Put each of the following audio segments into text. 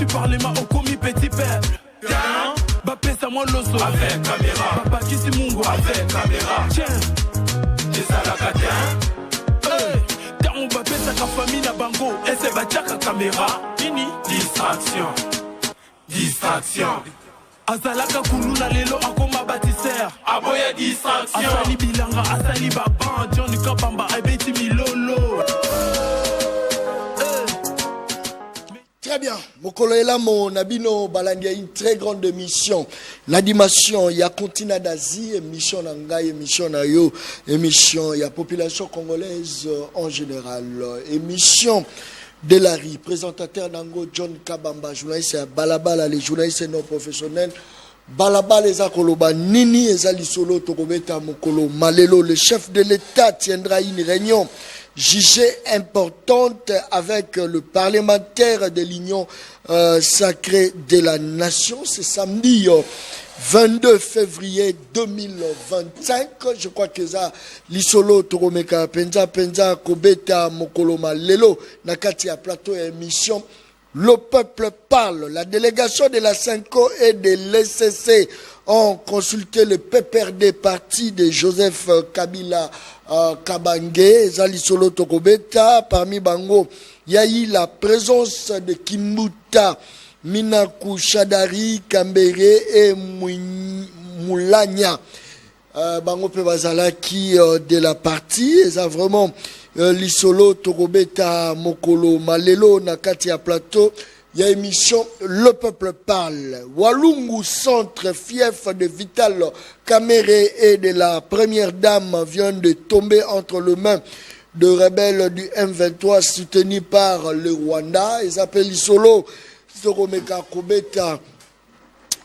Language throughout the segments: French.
tu parlais ma au commis petit peuple. Tiens, pesa moi l'osso avec caméra. Papa qui si mungo avec caméra. Tiens, des alacatiens. Tiens, on va pesa ka famille na bango. Et c'est bachaka caméra. Fini. Distraction. Distraction. Azalaka kuluna lelo akoma bâtisseur. Aboya distraction. Asali bilanga, asali baban. Johnny Kabamba, ebeti milolo. Très bien. Mokolo Elamo Nabino Balandia, une très grande émission. L'animation, il y a continent d'Asie, émission Nangai, émission Nayo, émission, il y a population congolaise en général. Émission de la RI, présentateur Nango John Kabamba, journaliste à Balabala, les journalistes non professionnels. Balabala les Akoloba, Nini Ezali Solo, Tokobeta Mokolo, Malelo, le chef de l'État tiendra une réunion jugée importante avec le parlementaire de l'Union sacrée de la Nation. C'est samedi 22 février 2025. Je crois que ça, l'Isolo, Toromeka, Penza, Kobeta, Mokoloma, Lelo, Nakati à plateau et émission. Le peuple parle. La délégation de la Cinco et de l'SCC ont consulté le PPRD parti de Joseph Kabila Kabangé, Zali Solo Tokobeta. Parmi Bango, il y a eu la présence de Kimbuta, Minaku Shadari, Kambere et Moulania. Bango Pebazala qui de la partie, et ça vraiment l'Isolo Tokobeta Mokolo Malelo Nakati à plateau. Il y a émission Le Peuple Parle. Walungu Centre, fief de Vital Kamere et de la première dame vient de tomber entre les mains de rebelles du M23 soutenus par le Rwanda. Ils appellent l'Isolo Soromeka Kobeta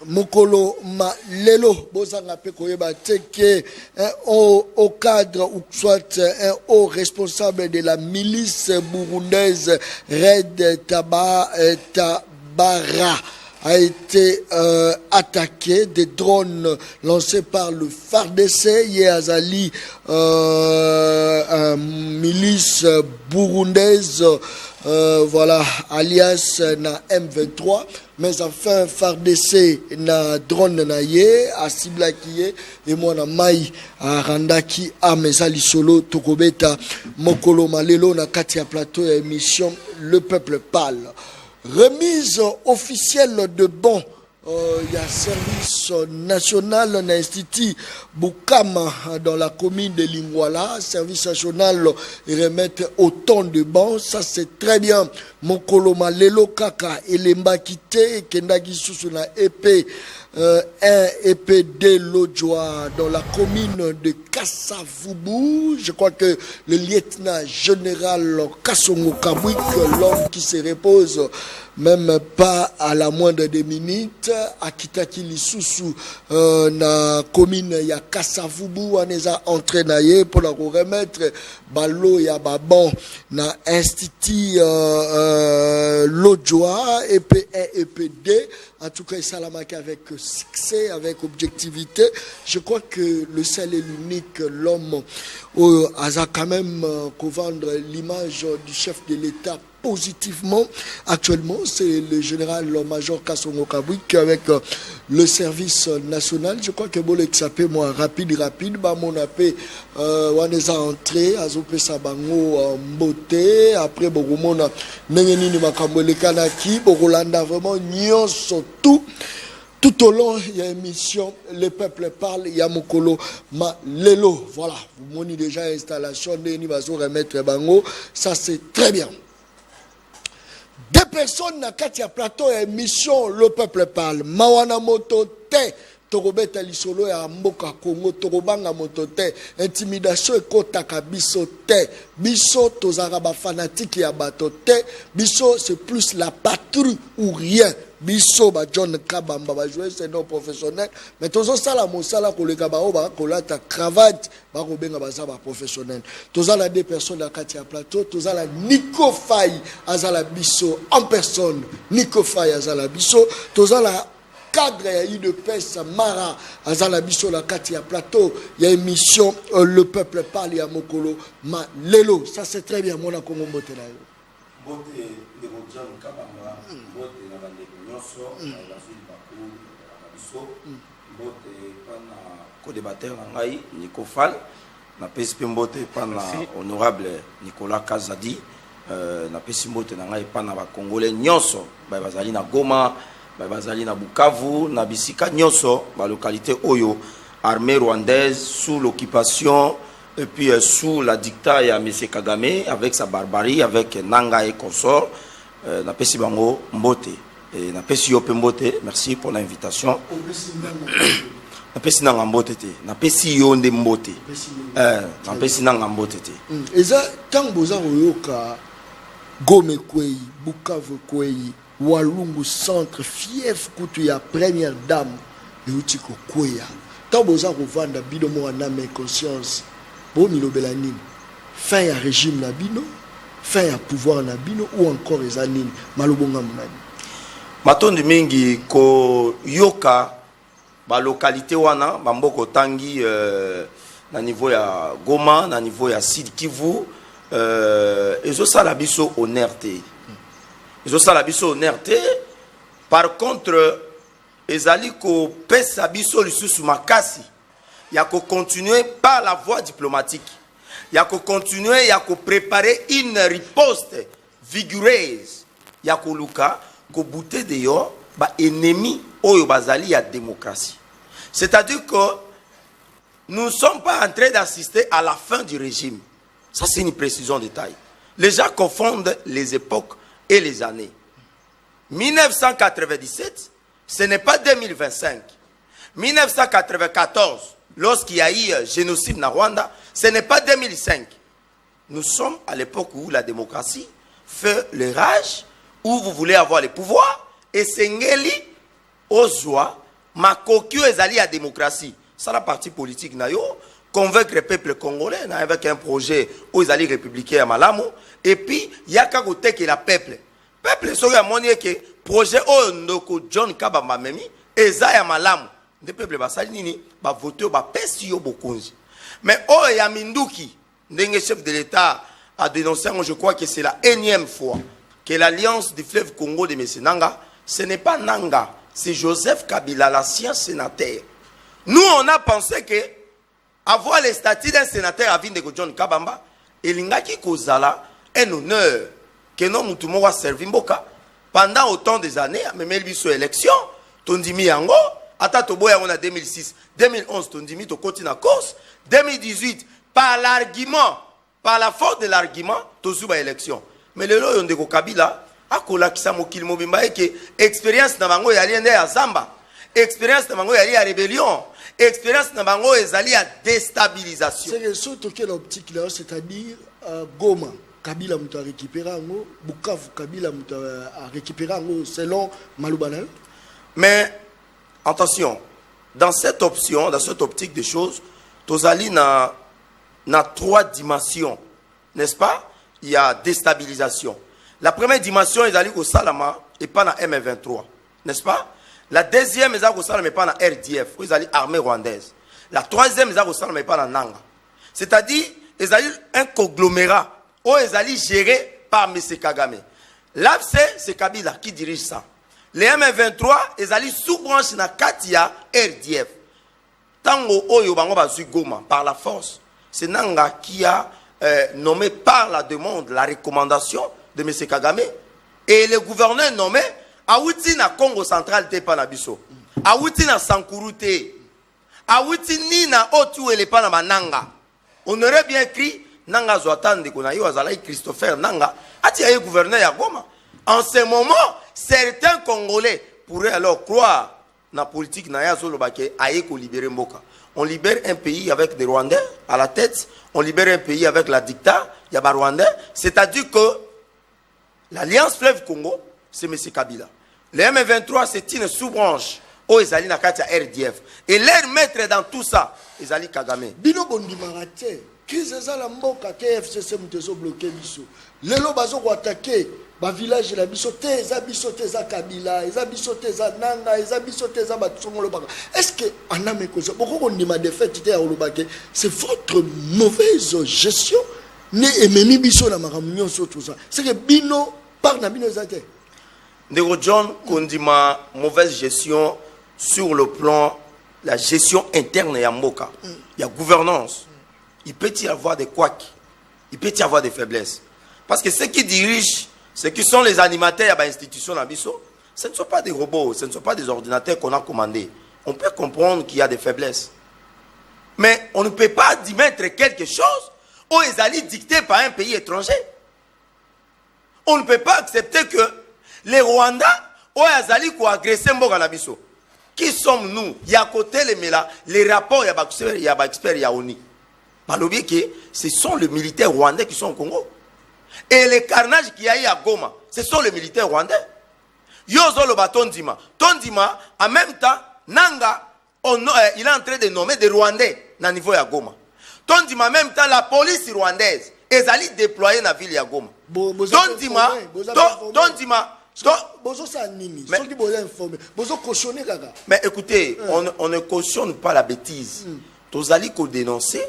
Mokolo Malelo Bozanga Pekoyeba Teke au cadre ou soit un haut responsable de la milice burundaise Red Tabara a été attaqué. Des drones lancés par le FARDC Yéazali, milice burundaise, voilà, alias na M23. Mais enfin, FARDC na drone na ye, a Siblaki et moi na Mai, a Randaki, a Mesali Solo, Tokobeta, Mokolo Malelo, na Katia Plateau et émission Le Peuple Parle. Remise officielle de bons. Il y a service national dans l'Institut Boukama dans la commune de Lingwala. Service national remettre autant de bons. Ça c'est très bien. Mokoloma Lelo Kaka Elemba Kite Kendagi Susuna épée 1 EPD Lodjoa dans la commune de Kassavubu. Je crois que le lieutenant général Kassongo Kabwik, l'homme qui se repose même pas à la moindre des minutes, à Kitaki Lisusu, na commune ya Kassavubu, on les a entraînés pour la remettre Balo ya Babon, na institut Lodjoa, EP1, EP2. En tout cas, Salamaki avec succès, avec objectivité. Je crois que le seul et l'unique, l'homme, a quand même qu'au vendre l'image du chef de l'État positivement. Actuellement, c'est le général-major Kassongo Kabwik avec le service national. Je crois que Bolek s'appelle moi rapide, bah mon appel, on est entré, Azopé Sabango Mbote, après Bogomona, Nengenini Makambole Kanaki, Bogolanda, vraiment, Nyon surtout. Tout au long, il y a une émission, le peuple parle, il y a Mokolo Malelo. Voilà, vous montrez déjà l'installation, Neni Bazo remettre Bango, ça c'est très bien. Deux personnes na Katia Plateau et émission Le Peuple Parle. Mawana Moto Te, Torobeta Lisolo ya Mboka Congo, Torobanga Moto Te, intimidation et kotaka biso te. Biso tozaraba fanatique ya bato te. Biso c'est plus la patrie ou rien. Biso ba John Kabamba ba jouer c'est non professionnel mais tozo sala mosala koleka ba oba kolata cravate ba ko benga ba za ba professionnel tozala des personnes à Katia Plateau tozala Nico Faye azala biso en personne Nico Faye azala biso tozala cadre ya de pesa Mara azala biso la Katia Plateau il y a émission Le Peuple Parle ya Mokolo Malelo ça c'est très bien mon Congo Motela. Mbote de John Kabamba, mbote na bandeko nyonso, na zuli baku na biso, mbote pana co-débatteur na ngai Nico Fall, na pesi pe mbote pana honorable Nicolas Kazadi, na pesi mbote na ngai pana ba Congolais nyonso, ba bazali na Goma, ba bazali na Bukavu, na bisika nyonso, ba localité oyo armée rwandaise sous l'occupation et puis sous la dictat de M. Kagame, avec sa barbarie, avec Nanga et consort, na pesi bango mbote. Et na pesi yope mbote, merci pour l'invitation. Na pesi nanga mbote te, na pesi yonde mbote. Na pesi nanga mbote te. Eza tant boza oyoka Gome kwei, Bukavu kwei, Walungu centre, fief kutu ya première dame, Eutiko kweya. Tant boza kovanda bido mo na me conscience. Fin ya régime na bino, fin ya pouvoir na bino ou encore ezanini malobonga munani. Matondi mingi ko yoka ba localité wana bamboko tangi na niveau ya Goma, na niveau ya Sud Kivu, ezo sala biso honnêteté. Ezo sala biso honnêteté. Par contre ezali ko pesa biso lisusu makasi. Il y a qu'à continuer par la voie diplomatique. Il y a qu'à continuer, il y a qu'à préparer une riposte vigoureuse. Il y a qu'à luka, qu'à bouter dehors, bah ennemi oyo bazali ya démocratie. C'est-à-dire que nous ne sommes pas en train d'assister à la fin du régime. Ça c'est une précision de taille. Les gens confondent les époques et les années. 1997, ce n'est pas 2025. 1994. Lorsqu'il y a eu génocide na Rwanda, ce n'est pas 2005. Nous sommes à l'époque où la démocratie fait le rage, où vous voulez avoir le pouvoir, et c'est ngeli ozwa makoki ezali à démocratie. Ça la partie politique na yo, convaincre le peuple congolais avec un projet où ils allaient républicain à Malamu, et puis il y a qu'à côté que la peuple serait monnaie que projet où ndoko John Kabamba memi eza ya Malamu. Des peuples basalini ba voter ba pesi yo bokonzi. Mais oh ya Minduki, ndenge chef de l'État a dénoncé, je crois que c'est la énième fois que l'alliance du fleuve Congo de M. Nanga, ce n'est pas Nanga, c'est Joseph Kabila, l'ancien sénateur. Nous on a pensé que avoir les statuts d'un sénateur à Vindeko John Kabamba, elingaki kozala un honneur que non mutumo wa servi mboka pendant autant des années, même biso élection, tondimi yango. Attends, on a 2006, 2011, ton dimi, ton continent course. 2018, par l'argument, par la force de l'argument, tu as une élection. Mais le lot, on a Kabila, à kola qui s'amokil mobimba et que expérience n'a mango yali à Zamba, expérience n'a mango yali à rébellion, expérience n'a mango yali à déstabilisation. C'est surtout quelle optique là, c'est-à-dire Goma. Kabila m'a récupéré en haut, Bukavu Kabila m'a récupéré en haut selon Maloubana. Mais attention, dans cette option, dans cette optique des choses, Tozali n'a trois dimensions, n'est-ce pas? Il y a déstabilisation. La première dimension, ils allaient au Salama et pas dans M23, n'est-ce pas? La deuxième, ils allaient au Salama et pas dans RDF, ils allaient armée rwandaise. La troisième, ils allaient au Salama et pas dans Nanga. C'est-à-dire, ils allaient un conglomérat où ils allaient géré par M. Kagame. Là, c'est Kabila qui dirige ça. Les M23, ils allaient sous-branche na Katia RDF. Tango Oyo Bango Bazu Goma, par la force. C'est Nanga qui a nommé par la demande, la recommandation de M. Kagame. Et le gouverneur nommé, Aouti na Congo central te panabiso. Aouti na Sankuru te. Aouti ni na Otu ele panama Nanga. On aurait bien écrit Nanga Zoatan de Konayo Azalaï Christopher Nanga. Ati aye gouverneur ya Goma. En ce moment, certains Congolais pourraient alors croire dans la politique libérer Mboka. On libère un pays avec des Rwandais à la tête, on libère un pays avec la dictature, il y a des Rwandais. C'est-à-dire que l'Alliance Fleuve Congo, c'est M. Kabila. Les M23, c'est une sous-branche où ils allaient dans la RDF. Et leur maître dans tout ça, ils allaient Kagame. Bino bondi marate, crise za mboka KFCC mtezo bloqué biso. Lelo bazo ko attaquer ba village la bisote, za bisote za Kabila, za bisote za Nanga, za bisote za Batsongo Lobaka. Est-ce que aname ko ça beaucoup on dit ma défaite était à Olobake, c'est votre mauvaise gestion ne ememi biso na makamunyo so tout ça c'est que bino par na bino zate Ndeko John kondima mauvaise gestion sur le plan la gestion interne ya mboka. Il y a gouvernance. Il peut y avoir des couacs. Il peut y avoir des faiblesses. Parce que ceux qui dirigent, ceux qui sont les animateurs de l'institution Nabiso, ce ne sont pas des robots, ce ne sont pas des ordinateurs qu'on a commandés. On peut comprendre qu'il y a des faiblesses. Mais on ne peut pas y mettre quelque chose où ils allaient dicter par un pays étranger. On ne peut pas accepter que les Rwandais où ils allaient agresser Mboka Nabiso. Qui sommes-nous? Il y a à côté les rapports, il y a des experts, il y a ONI. Par l'objet que ce sont les militaires rwandais qui sont au Congo. Et les carnages qu'il y a eu à Goma, ce sont les militaires rwandais. Yozo Loba Tondima. Tondima, en même temps, Nanga, il est en train de nommer des Rwandais dans le niveau de Goma. Tondima, en même temps, la police rwandaise, ils allaient déployer dans la ville de Goma. Tondima, mais écoutez, on ne cautionne pas la bêtise. Tous allez dénoncer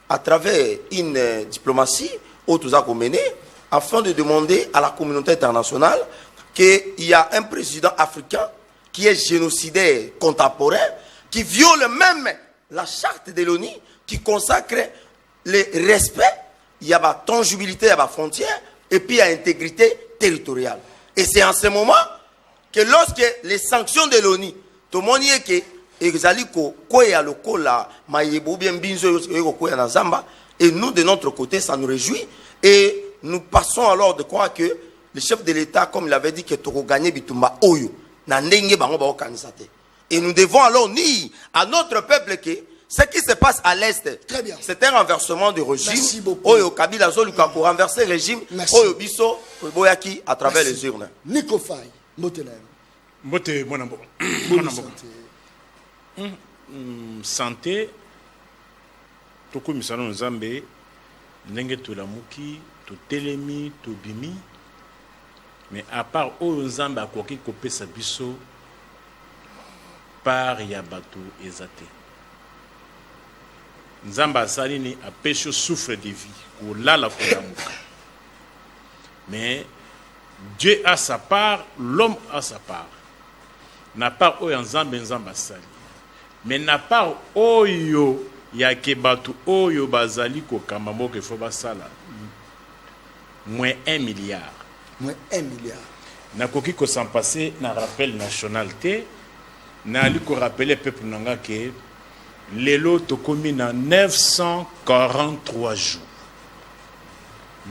à travers une diplomatie où tous allez mener afin de demander à la communauté internationale qu'il y a un président africain qui est génocidaire contemporain, qui viole même la charte de l'ONU, qui consacre le respect, il y a la tangibilité, il y a la frontière, et puis il y a l'intégrité territoriale. Et c'est en ce moment que lorsque les sanctions de l'ONU, tout le monde dit que et nous de notre côté ça nous réjouit et nous passons alors de croire que le chef de l'État, comme il avait dit, que Toko gagné Bitumba Oyo, et nous devons alors dire à notre peuple que ce qui se passe à l'Est, c'est un renversement du régime. Oyo Kabila Zoluka pour renverser le régime. Oyo Biso Boyaki à travers les urnes. Nico Faye, Motenem. Mote Monambo. Santé. Toko misano nzambe ndenge tolamuki to telemi to bimi. Mais à part oyo nzambe akoki kopesa biso par ya bato ezate. Nzamba salini a péché souffre de vie pour la koyamuka. Mais Dieu a sa part, l'homme a sa part. Na part oyo nzambe sali. Mais na part oyo ya kebatu oyo bazali ko kamamo ke fo basala. Moins 1 milliard. Moins 1 milliard. Na koki ko s'en passer na rappel nationalité. Na li ko rappeler peuple nanga ke Lelo tokomi na 943 jours.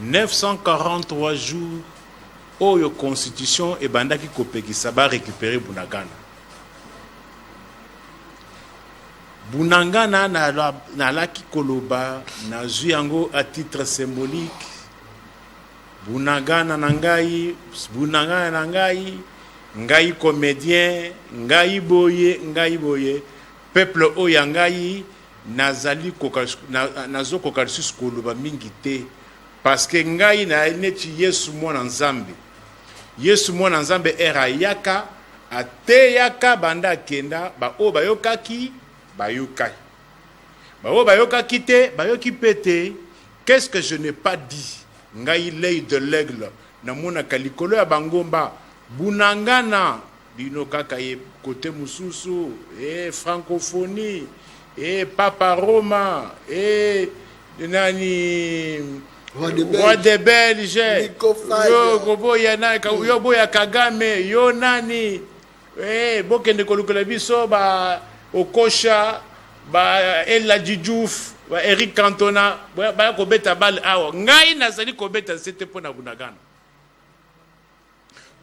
943 jours. Oyo constitution et bandaki kopekisa ba récupérer Bunagana. Bunagana na laki koloba na zuyango à titre symbolique. Bunagana nangai, Bunagana nangai, ngai comédien, ngai boye. Peuple oyangai nazali nazo kokalisus koloba mingi te parce que ngai na neti Yesu mwana nzambe. Yesu mwana nzambe era yaka ate yaka banda kenda ba o bayokaki bayokai. Ba o bayokaki te bayoki pete. Qu'est-ce que je n'ai pas dit? Ngai l'œil de l'aigle na mona kalikolo ya bangomba Bunangana bino kaka ye côté mususu francophonie Papa Roma nani roi de Belge yo gobo yana yo boya Kagame yo nani bokende kolukola biso ba okosha ba Ella Diouf ba Eric Cantona ba ko beta bal awa ngai nazali ko beta c'était pour na Bunagana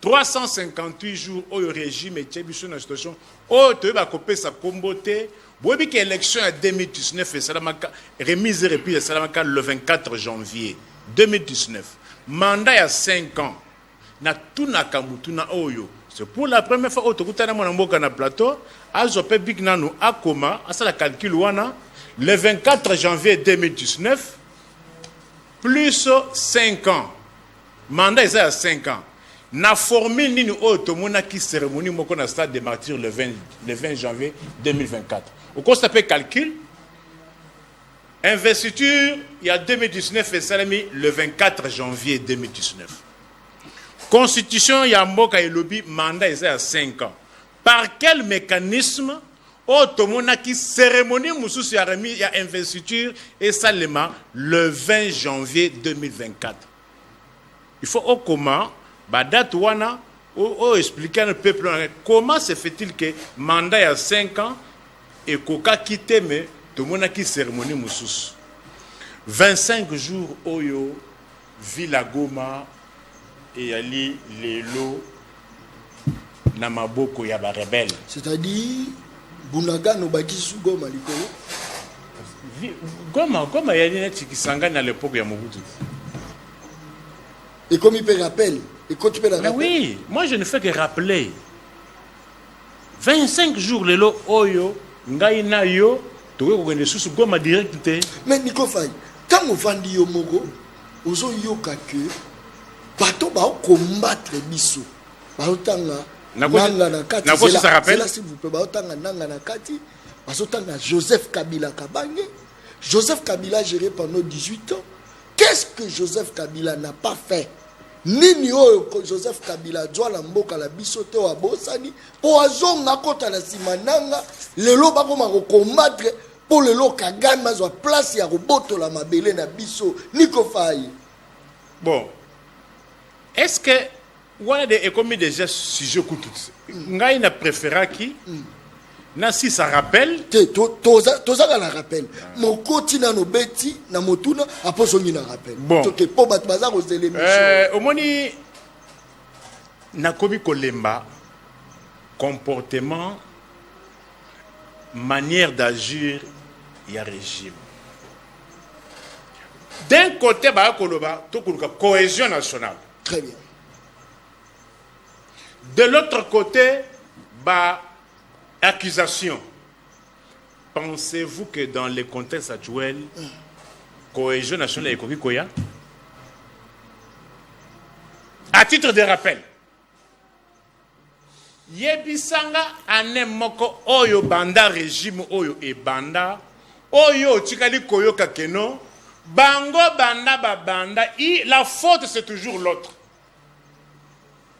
358 jours au régime et tchebiso na situation au te ba kopé sa komboté bobi que élection en 2019 et salamaka remise repris salamaka le 24 janvier 2019 mandat ya 5 ans na tuna kamutuna oyo c'est pour la première fois au tokutana mona mboka na plateau azope big nanu akoma asala calcul wana le 24 janvier 2019 plus 5 ans mandat est à 5 ans. Na formule nini oto mona ki cérémonie moko na stade des martyrs le 20 janvier 2024. Au cours de calcul Investiture, il y a 2019 et Salami le 24 janvier 2019. Constitution, il y a Mboka et Lobby, mandat est à 5 ans. Par quel mécanisme, qui cérémonie Moussous il y a investiture et Salema le 20 janvier 2024. Il faut au comment, date wana, expliquer au peuple comment se fait-il que mandat il y a 5 ans et Koka quitté mais tout le monde a qui cérémonie Moussous. 25 jours Oyo, Villa Goma et Ali Lelo Namaboko Yaba rebelle. C'est-à-dire, Bunaga no Bakisu Goma Likolo. Goma Yalina Tikisangani à l'époque de Mobutu. Et comme il peut rappeler, et quand tu peux la rappeler. Oui, moi je ne fais que rappeler. 25 jours Lelo Oyo, Ngaïna Yo. Mais Nico Faye, quand on vend yo mogo, on yoka que bateau ba combattre biso. Baotanga nanga na kati. C'est là s'il vous plaît, baotanga nanga na kati. Baotanga Joseph Kabila Kabange. Joseph Kabila géré pendant 18 ans. Qu'est-ce que Joseph Kabila n'a pas fait? Nini oyo Joseph Kabila doit la mboka la bisote wa bosani po azonga kota na simananga lelo bakoma ko combattre pour lelo Kagame mazwa place ya roboto la mabele na biso Nico Faye. Bon, est-ce que voilà des économies déjà sujet coup tout ngai na préféra qui na si ça rappelle toza la rappel mokoti na no beti na motuna aposongi na rappel bon to ke po bat bazar aux éléments omoni na komi kolemba comportement manière d'agir il y a régime d'un côté ba koloba to koluka cohésion nationale très bien de l'autre côté ba accusation. Pensez-vous que dans le contexte actuel, cohésion nationale est Koya? À titre de rappel, Yebisanga anemoko oyo banda régime oyo e banda oyo tikali koyo kakeno bango banda babanda la faute c'est toujours l'autre.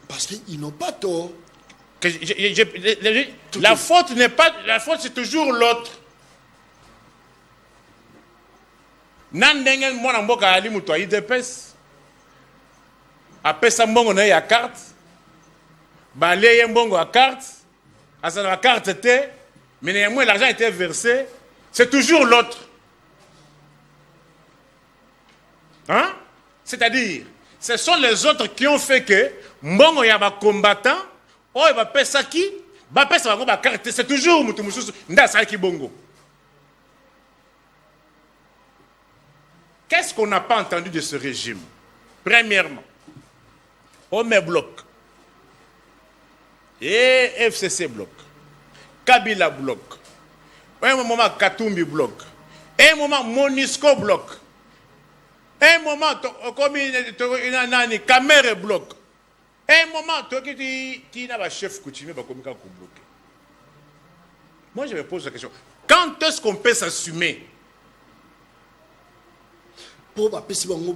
Parce qu'ils n'ont pas tort. La faute n'est pas la faute, c'est toujours l'autre. Nandengen mwana mboka ali muto IDPS apesa mbongo na ya carte baleye mbongo à carte asa la carte était mais néanmoins l'argent était versé, c'est toujours l'autre. Hein? C'est-à-dire ce sont les autres qui ont fait que mbongo ya ba combattant oh, il va payer ça qui? Va payer ça, va carte. C'est toujours Moutoumousous. Nda ça qui bongo. Qu'est-ce qu'on n'a pas entendu de ce régime? Premièrement, Omer bloc. Et FCC bloc. Kabila bloc. Un moment, Katumbi bloc. Un moment, Monisco bloc. Un moment, comme il Kamere bloc. Un moment, qui n'a pas chef coutumier, va bloquer. Moi, je me pose la question. Quand est-ce qu'on peut s'assumer? Pour ma personne,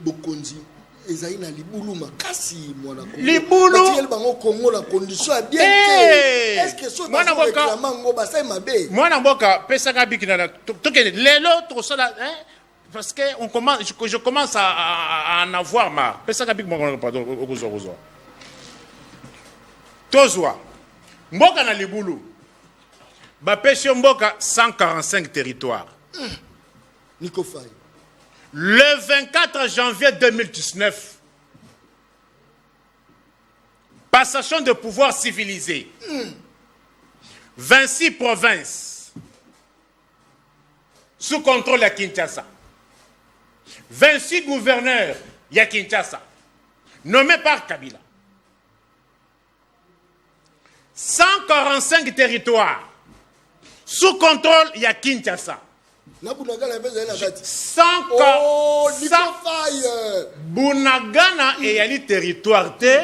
Bokonzi, Ezaï na libulu makasi mwana Congo. Libulu. Bati bango Congo la condition est bien. Est-ce que ça doit réclamer ngo basai mabe? Mwana mboka pesa kabiki na toke lelo to sala parce que on commence je commence à en avoir marre. Pesa kabiki mwana pardon okozo. Tozwa. Mboka na libulu. Ba pêche mboka 145 territoires. Nico Faye. Le 24 janvier 2019, passation de pouvoir civilisé. 26 provinces sous contrôle à Kinshasa. 26 gouverneurs à Kinshasa, nommés par Kabila. 145 territoires sous contrôle à Kinshasa. Bunagana et yali territoire te.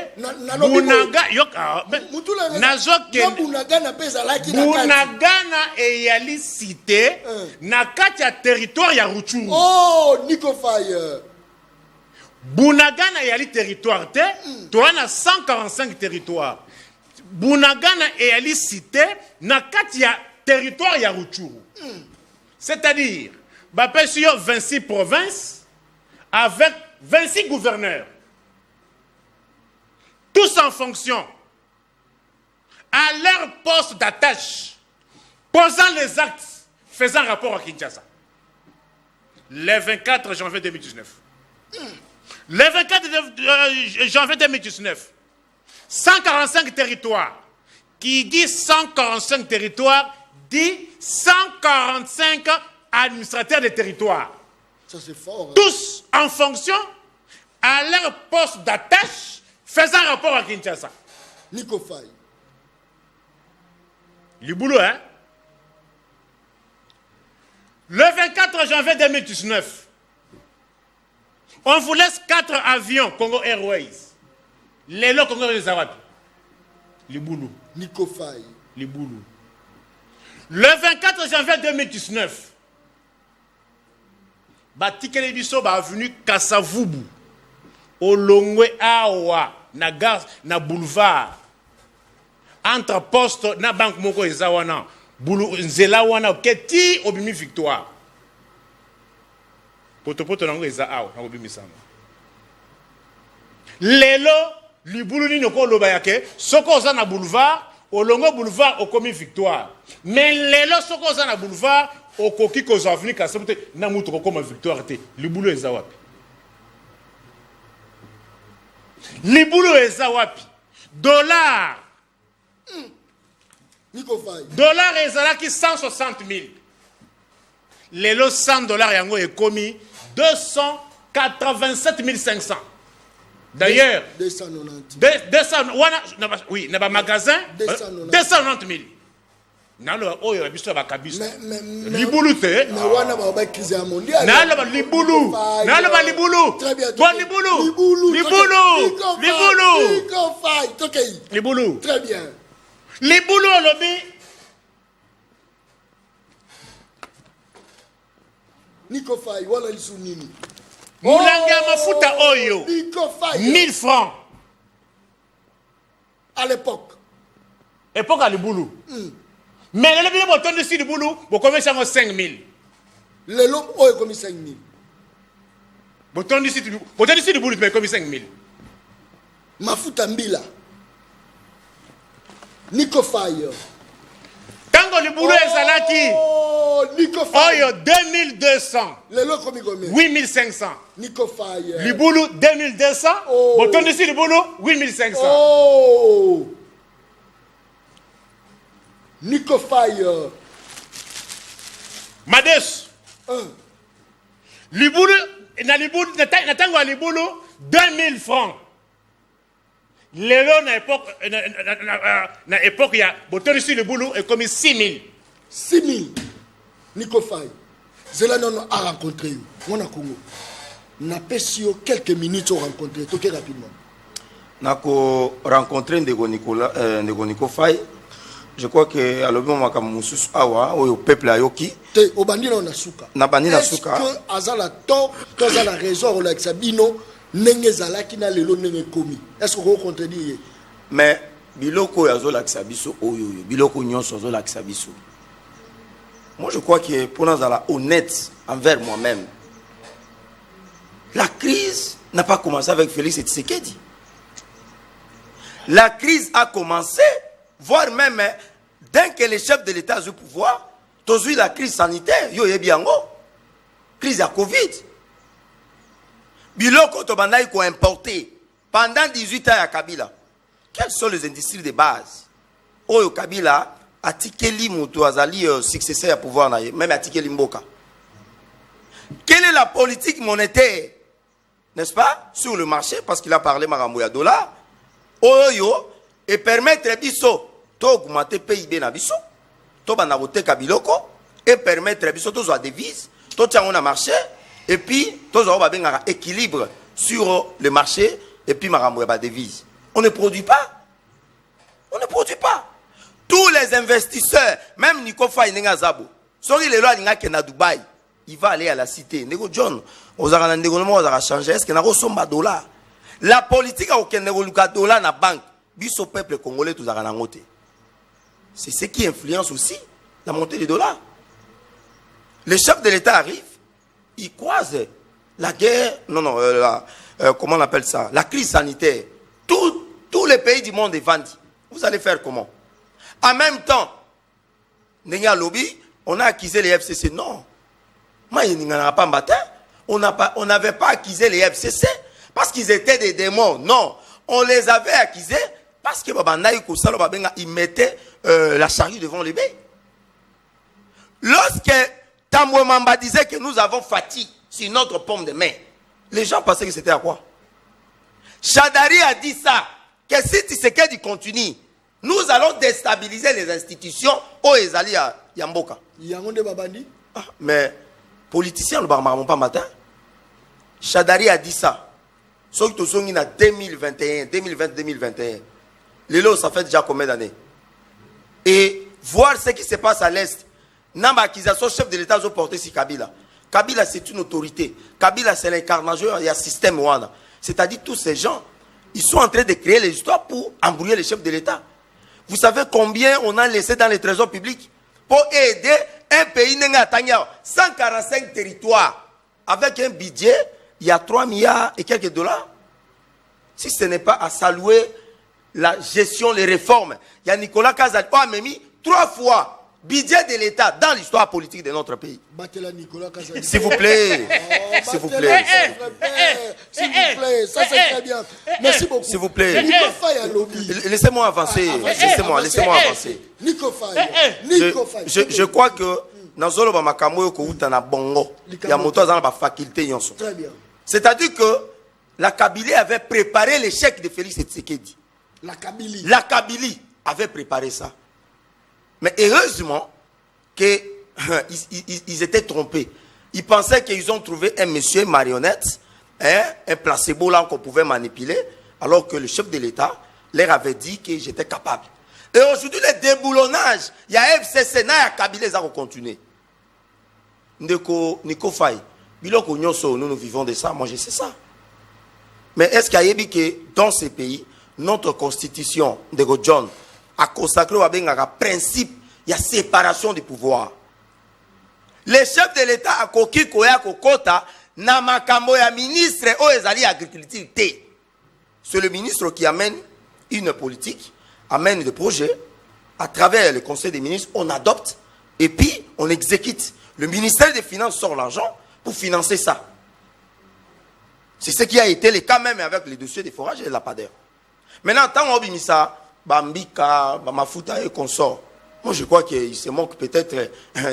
Bunagana et yali cité. Nakatia territoire ya Ruchuru. Oh, Nico Fire. Bunagana et yali territoire te. Toi na 145 territoires. Bunagana et yali cité. Nakatia territoire ya Ruchuru. C'est-à-dire, sur 26 provinces avec 26 gouverneurs. Tous en fonction à leur poste d'attache, posant les actes faisant rapport à Kinshasa. Le 24 janvier 2019. Le 24 janvier 2019, 145 territoires. Qui dit 145 territoires, dit 145 administrateurs des territoires. Ça c'est fort. Hein? Tous en fonction à leur poste d'attache faisant rapport à Kinshasa. Nico Faye. Le boulot, hein? Le 24 janvier 2019, on vous laisse 4 avions Congo Airways. Les lots Congo Airways Zawapi. Le boulot. Nico Faye. Le boulot. Le 24 janvier 2019, Batikele biso ba venu Kasavubu, Olongwe Awa, na gare, na boulevard, entre poste na banque moko ezawana, nzela wana keti obimi victoire. Poto nango eza awa, na obimi sama. Lelo, libulu ni noko loba yake, soko oza na boulevard, Olongo boulevard okomi victoire. Mais lelo soko oza na boulevard, okoki koza venu Kasavubu na mutu kokoma victoire te. Libulu eza wapi? Libulu eza wapi? Dollar. Dollar ezalaki 160 000. Lelo 100 dollars yango ekomi 287 500. D'ailleurs, 290. 200, oui, na ba magasin 290 000. Nalo oyo biso ba kabisa. Libulu te. Mais wana ba crise mondiale. Nalo ba libulu. Nalo ba libulu. Bon libulu. Libulu. Nico Faye. Tokei. Libulu. Très bien. Libulu lobi. Nico Faye wala lisunini. Moulanga mafuta oyo. 1000 francs. À l'époque. Époque à Libulu. Mais le billet botton de Libulu, vous commencez à 5 000. Le lot oyo comme 5 000. Botton de Libulu, mais comme 5 000. Mafuta mbila. Nico Faye. Tango Libulu ezalaki. Nico Faye. Oyo 2200. Le lot comme combien? 8500. Nico Faye. Libulu 2200. Botton de Libulu 8500. Oh. Nico Faye. Mades. Libulu, na tango à Libulu 2000 francs. Lelo na époque ya botoni sur le boulot est comme 6 000. 6 000. Nico Faye. Zela non a rencontré on a Congo. Na pesio quelques minutes au rencontrer toqué rapidement. Nako rencontrer Ndeko Nico Faye. Je crois que à l'objet makamusus awa au peuple ayoki. Te obandi na suka. Na bandi na suka. Est-ce que azala to azala raison au Sabino nenge zalaki na lelo nenge komi. Est-ce que vous contredire? Mais biloko yazo lakisa biso oyo biloko nyonso zo lakisa biso. Moi je crois que pour nous ala honnête envers moi-même. La crise n'a pas commencé avec Félix Tshisekedi. La crise a commencé, voire même dès que le chef de l'État a eu pouvoir, tu as eu la crise sanitaire, yo yebiango, crise à Covid. Biloko to bandai ko importé pendant 18 ans à Kabila. Quelles sont les industries de base? Oyo Kabila a tikeli mutu azali successeur à pouvoir na même a tikeli mboka. Quelle est la politique monétaire, n'est-ce pas, sur le marché, parce qu'il a parlé marambo ya dollar, oyo et permettre biso to augmenter PIB na biso, to bana koteka biloko et permettre tous à devise, tout on a marché, et puis tous on a équilibre sur le marché, et puis on a devise. On ne produit pas. On ne produit pas. Tous les investisseurs, même Nico Faye Zabo, sorry les lois à Dubaï, il va aller à la cité. Nego John, on a changé. Est-ce qu'il y a un dollar? La politique a aucun dollar dans la banque. Biso peuple congolais tout a noté. C'est ce qui influence aussi la montée des dollars. Les chefs de l'État arrivent, ils croisent la guerre, comment on appelle ça, la crise sanitaire. Tous les pays du monde est vendu. Vous allez faire comment? En même temps, on a accusé les FCC. Non. On n'avait pas accusé les FCC parce qu'ils étaient des démons. Non. On les avait accusés parce que ils mettaient la charrue devant les bœufs. Lorsque Tambwe Mamba disait que nous avons fatigue sur notre paume de main, les gens pensaient que c'était à quoi? Chadari a dit ça, que si Tshisekedi continue, nous allons déstabiliser les institutions au Ezali à Yamboka. Mais politiciens ne parlent pas matin. Chadari a dit ça. Sauf que nous sommes en 2021, 2020-2021. Lélo, ça fait déjà combien d'années? Et voir ce qui se passe à l'Est. Namba accusation chef de l'État a porté sur Kabila. Kabila, c'est une autorité. Kabila, c'est l'incarnation, il y a un système Rwanda. C'est-à-dire tous ces gens, ils sont en train de créer les histoires pour embrouiller les chefs de l'État. Vous savez combien on a laissé dans les trésors publics pour aider un pays 145 territoires avec un budget, il y a 3 milliards et quelques dollars. Si ce n'est pas à saluer la gestion, les réformes, il y a Nicolas Kazal qui a mis 3 fois budget de l'État dans l'histoire politique de notre pays. S'il vous plaît. S'il vous plaît. S'il vous plaît. Ça c'est très bien. Merci beaucoup. S'il vous plaît. Laissez-moi avancer. Laissez-moi avancer. Je crois que Nazolo Bamakambo Kouta na Bongo, il y a moto dans la faculté Yonso. Très bien. C'est-à-dire que la Kabylie avait préparé l'échec de Félix Tshisekedi. La Kabylie avait préparé ça. Mais heureusement qu'ils étaient trompés. Ils pensaient qu'ils ont trouvé un monsieur marionnette, un placebo là qu'on pouvait manipuler, alors que le chef de l'État leur avait dit que j'étais capable. Et aujourd'hui, le déboulonnage, il y a FCC, il y a Kabylie, ça va continuer. Nico Faye, nous vivons de ça, moi je sais ça. Mais est-ce qu'il y a que dans ces pays, notre constitution de John a consacré un principe, il y a séparation du pouvoir. Les chefs de l'État a koki koya kokota na makambo ya ministre o ezali agriculture te. C'est le ministre qui amène une politique, amène des projets à travers le conseil des ministres, on adopte et puis on exécute. Le ministère des Finances sort l'argent pour financer ça. C'est ce qui a été le cas même avec les dossiers des forages et de la PADER. Maintenant, tant qu'on a mis ça, Bambika, Bamafuta et consorts. Moi, je crois qu'il se manque peut-être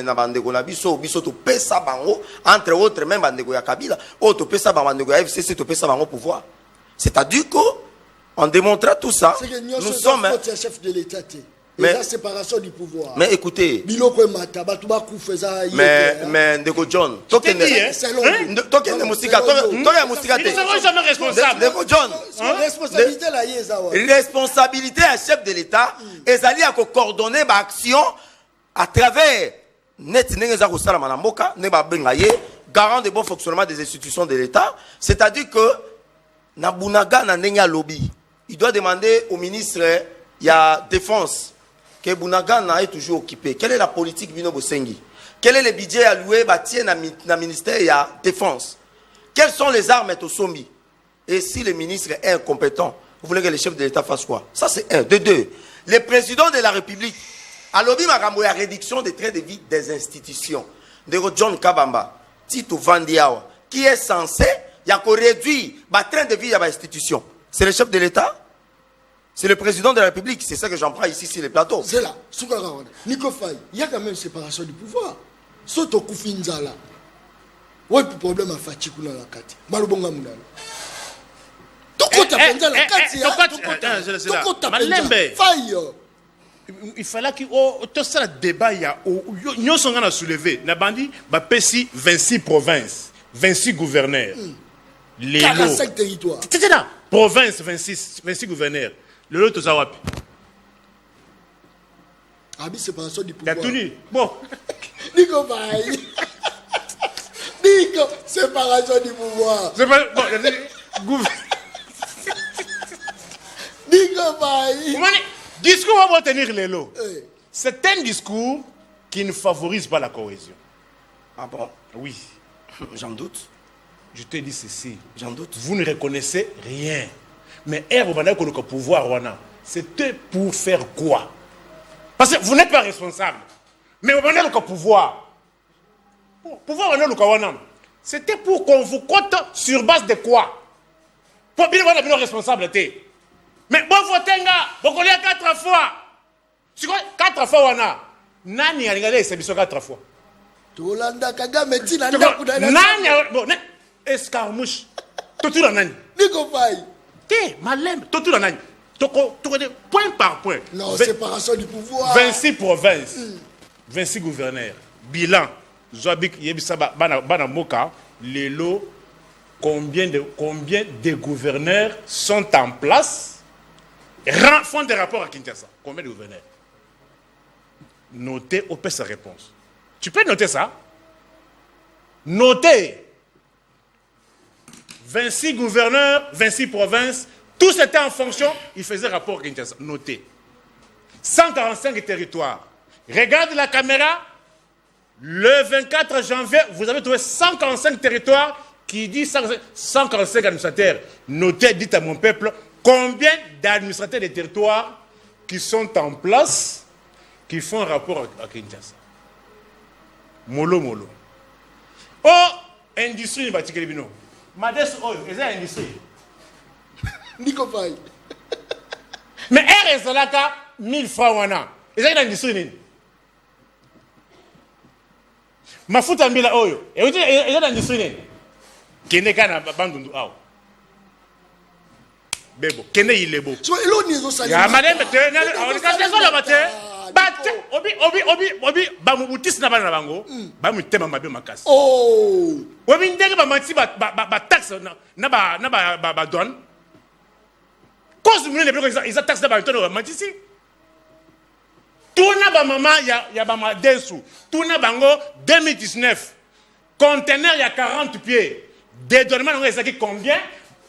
na bandeko na biso to pesa bango entre autres même bandeko ya Kabila, to pesa bandeko ya FCC to pesa bango pouvoir. C'est-à-dire que en démontrant tout ça, nous sommes chef de l'État. Mais la séparation du pouvoir. Mais écoutez, mais Ndeko John, c'est long. Nous ne serons jamais responsables. Ndeko John, responsabilité à chef de l'État, ezali à coordonner l'action à travers garant de bon fonctionnement des institutions de l'État. C'est-à-dire que Nabunaga na lobby, il doit demander au ministre il y a défense que Bunagana est toujours occupé. Quelle est la politique Bino Bosengi? Quel est le budget alloué dans le ministère de la Défense? Quelles sont les armes au Sombi? Et si le ministre est incompétent, vous voulez que le chef de l'État fasse quoi? Ça c'est un. De deux, le président de la République a lobby la réduction des trains de vie des institutions. De John Kabamba, Tito Vandiawa, qui est censé réduire le train de vie des institutions. C'est le chef de l'État? C'est le président de la République, c'est ça que j'en prends ici sur les plateaux. C'est là, Nico Faye, il y a quand même une séparation du pouvoir. Soto Kufinzala. Ouais, le problème à Fatikou dans la carte. Malobonga Mounala. Toko Tapenza la carte, c'est là. Toko Tapenza. Faye. il fallait que tout ça le débat il y a nous sommes à soulever na bandi ba pesi 26 provinces 26 gouverneurs les 45 territoires c'était là province 26 gouverneurs le lot to wapi abi séparation du pouvoir Gatuni bon Nico Bay Nico séparation du pouvoir c'est pas bon Nico Bay discours va tenir les lots. C'est un discours qui ne favorise pas la cohésion. Ah bon? Oui. J'en doute. Je te dis ceci. J'en doute. Vous ne reconnaissez rien. Mais le pouvoir, c'était pour faire quoi? Parce que vous n'êtes pas responsable. Mais vous avez le pouvoir. Pouvoir, c'était pour qu'on vous compte sur base de quoi? Pour bien avoir la responsabilité. Mais bon votenga, bon qu'on 4 fois. Tu crois 4 fois wana. Nani a regardé cette émission 4 fois. Tolanda Kagame tina nani bon escarmouche. Tout la nani. Nico Bay. Malem, tout la nani. Point par point. Non, séparation du pouvoir. 26 provinces. 26 gouverneurs. Bilan. Zoabik yebisa bana moka lelo combien de gouverneurs sont en place? Font des rapports à Kinshasa. Combien de gouverneurs? Notez au sa réponse. Tu peux noter ça? Notez. 26 gouverneurs, 26 provinces, tous étaient en fonction, ils faisaient rapport à Kinshasa. Notez. 145 territoires. Regarde la caméra. Le 24 janvier, vous avez trouvé 145 territoires qui dit 145 administrateurs. Notez, dites à mon peuple, combien d'administrateurs des territoires qui sont en place, qui font rapport à Kinshasa? Molo. Oh, industrie ni batikeli bino. Mades oyo, eza industrie. Nico Bay. Mais ezalaka 1000 francs wana. Eza une industrie nini? Mafuta mbila oyo. Eza une industrie nini? Kende kana bandundu awo. Bebo, kende ilebo. So elo nizo sali. Ya madame te na on bate. Bate obi ba mubutis na bana bango. Ba mutema mabe makasi. Oh. Obi ndenge ba manti ba taxe na ba don. Cause mune le ils a taxe na ba tono manti si. Tuna ba mama ya ba madensu. Tuna bango 2019. Conteneur il y a 40 pieds. Dédouanement on est combien?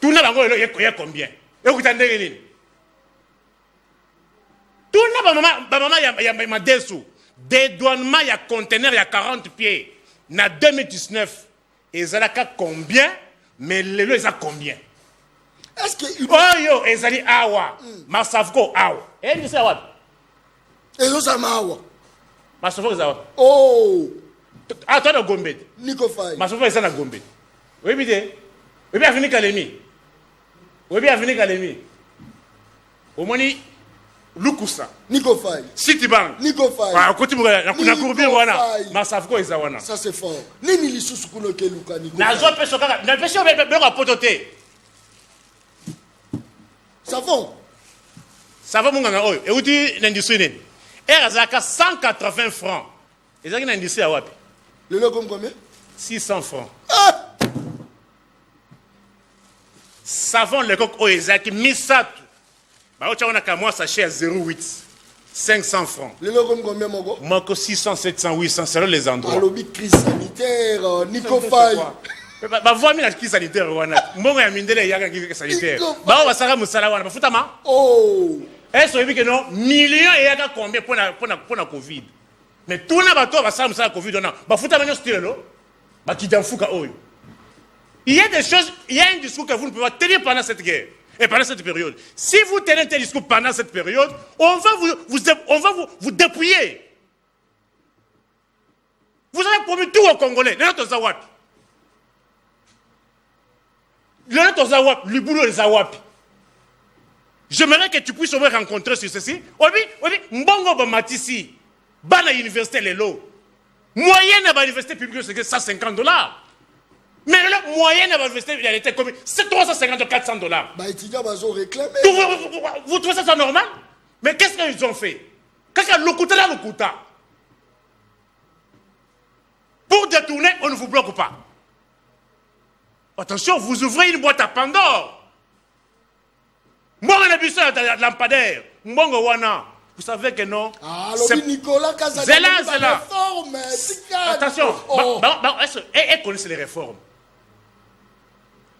Tuna bango il y a combien? Écoutez ndenge nini? Tuna ba mama ya madensu. Dédouanement il y a conteneur il y a 40 pieds. Na 2019. Ezalaka combien? Mais lelo eza combien? Est-ce que Oyo ezali awa. Masafko awa. Ni c'est awa. elo samawa. Masafko eza awa. Oh. Attends na Gombe. Nico Bay. Masafko eza na Gombe. Oui bide. Oui bien venu Kalemi. Oui bien venu Kalemi. Omoni Lukusa. Nico Bay. Citibank. Nico Bay. Ah côté na courbir wana. Masafko eza wana. Ça c'est fort. Nini lisusu kuno ke Luka Nico. Na zo peso kaka. Na peso be ko potote. Savon. Ça va mon gars oyo. Et uti l'industrie nini? Azaka 180 francs. Ezaki na industrie ya wapi? Le lot comme combien? 600 francs. Ah! Savon le coq oezaki misatu. Ba ocha wana ka moi sachet à 0,8. 500 francs. Le lot comme combien mon gars? Moko 600, 700, 800 selon les endroits. Alobi crise sanitaire, Nico Bay. Ba voix mi la crise sanitaire wana. Mbongo ya mindele ya crise sanitaire. Ba ba saka musala wana ba futama. Oh. Est-ce que non millions et ya combien pour la Covid. Mais tout na bato ba saka musala Covid wana. Ba futama nyo style lo. Ba kitamfuka oyo. Il y a des choses, il y a un discours que vous ne pouvez pas tenir pendant cette guerre et pendant cette période. Si vous tenez un discours pendant cette période, on va vous dépouiller. Vous avez promis tout aux Congolais. Les autres Zawap. Les autres Zawap. Le boulot des Zawap. J'aimerais que tu puisses me rencontrer sur ceci. Oui, Mbongo Bamatisi. Bana université les lots. Moyenne à l'université publique, c'est $150. Mais le moyen de l'université, il a été commis. C'est $350, $400. Bah, étudiants, ils ont réclamé. Vous trouvez ça normal? Mais qu'est-ce qu'ils ont fait? Kaka lokuta. Pour détourner, on ne vous bloque pas. Attention, vous ouvrez une boîte à Pandore. Moi, on a vu ça dans la lampadaire. Mbongo wana. Vous savez que non. Ah, Nicolas Kazan. Zéla. Attention. Elle connaît les réformes.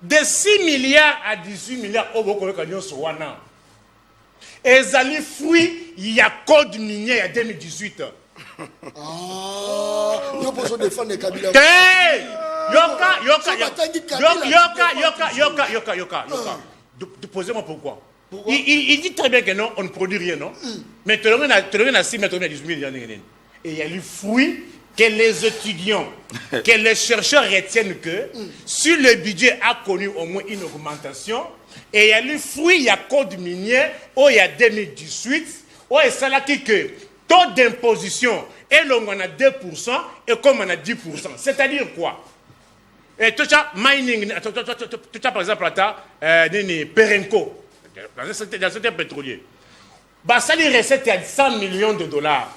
De 6 milliards à 18 milliards, au wana. Et Zali fruit, il y a code minier en 2018. Ah, nous pouvons défendre Kabila. Yoka. Posez-moi pourquoi. Il dit très bien que non, on ne produit rien, non? Mais tu as 6 mètres, 18 milliards. Et il y a le fruit que les étudiants, que les chercheurs retiennent que sur le budget a connu au moins une augmentation. Et il y a le fruit, il y a code minier, où il y a 2018, où il y a que taux d'imposition, et là on a 2%, et comme on a 10%. C'est-à-dire quoi? Et tout ça, mining, tout ça par exemple, Perenco, dans un secteur pétrolier. Bah, ça les recettes à 100 millions de dollars.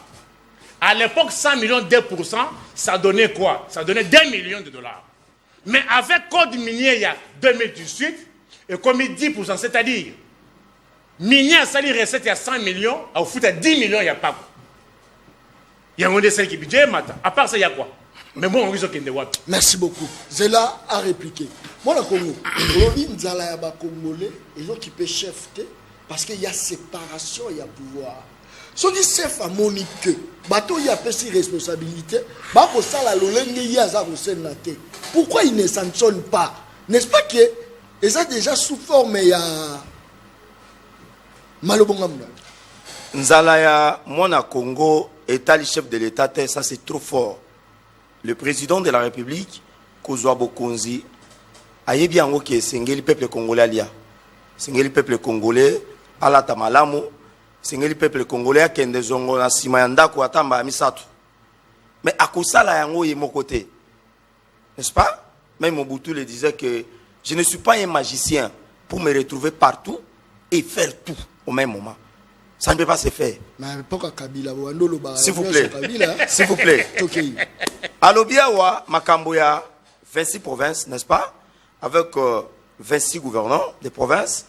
À l'époque, 100 millions, 2%, ça donnait quoi? Ça donnait 2 millions de dollars. Mais avec code minier, il y a 2018, et comme 10%, c'est-à-dire, minier, ça les recettes à 100 millions, au foot à 10 millions, il n'y a pas. Il y a un des qui budget, à part ça, il y a quoi? Mais moi, on risque qu'il y ait. Merci beaucoup. Zéla a répliqué. Moi, le Congo, il y a des Congolais, ils ont qui peut chef, parce qu'il y a séparation, il y a pouvoir. Ce qui c'est à Monique, bateau il y a pas ses responsabilités, pourquoi il ne sanctionne pas? N'est-ce pas que ils ont déjà sous forme il y a Malobongam? Nzalaya, Mona Congo, État le chef de l'État, ça c'est trop fort. Le président de la République, Kozwa Bokonzi, a dit bien que c'est le peuple congolais. C'est le peuple congolais, ala tamalamu. C'est le peuple congolais qui est des zongo na simayanda ko atamba misatu. Mais à cause ça là yango est mon côté. N'est-ce pas? Même Mobutu le disait que je ne suis pas un magicien pour me retrouver partout et faire tout au même moment. Ça ne peut pas se faire. S'il vous plaît. S'il vous plaît. Alobiawa Makamboya 26 provinces, n'est-ce pas? Avec 26 gouvernants des provinces,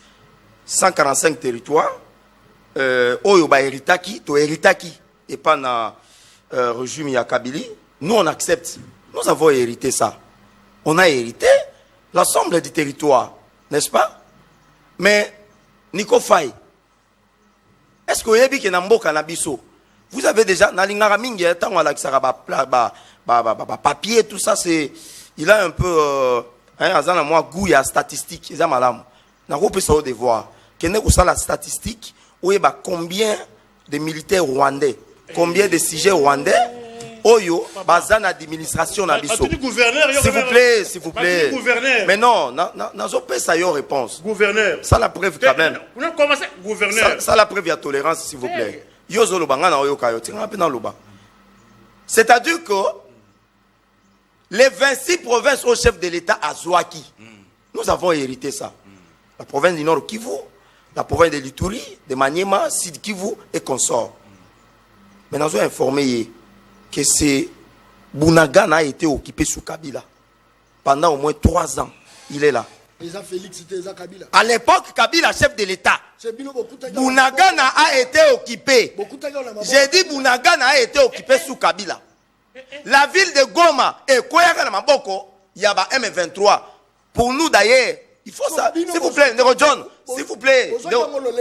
145 territoires. Oyoba Eritaki, to Eritaki, et pas dans régime Yakabili, nous on accepte. Nous avons hérité ça. On a hérité l'ensemble du territoire, n'est-ce pas? Mais, Nico Faye, est-ce que vous avez dit que vous avez déjà, papier, tout ça, c'est, il a un peu, goût à statistique, il a malade. N'a pas ça au devoir. Qu'est-ce que ça la statistique? Combien de militaires rwandais, combien de sujets rwandais, Oyo, bazan administration na biso. S'il vous plaît. Mais non, n'a pas ça yo réponse. Gouverneur. Ça la preuve quand même. Gouverneur. Ça la preuve ya tolérance, s'il vous plaît. Yo zo loba ngana oyo kayo, tinga pe na loba. C'est-à-dire que les 26 provinces au chef de l'État à Zouaki, nous avons hérité ça. La province du Nord Kivu, la province de l'Ituri, de Maniema, Sud Kivu et consorts. Mais nous avons informé que c'est Bunagana a été occupé sous Kabila. Pendant au moins 3 ans, il est là. À l'époque, Kabila, chef de l'État, Bunagana a été occupé. J'ai dit Bunagana a été occupé sous Kabila. La ville de Goma et Koyaka Maboko, il y a M23. Pour nous d'ailleurs, il faut ça. S'il vous plaît, Nero John. S'il vous plaît.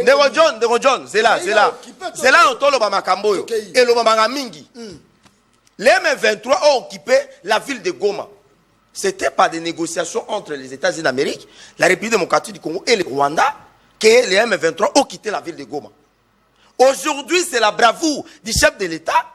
Nero John. C'est là. C'est là, on tourne le Bamakambo. Et le Bamamingi. Les M23 ont occupé la ville de Goma. C'était pas des négociations entre les États-Unis d'Amérique, la République démocratique du Congo et le Rwanda que les M23 ont quitté la ville de Goma. Aujourd'hui, c'est la bravoure du chef de l'État.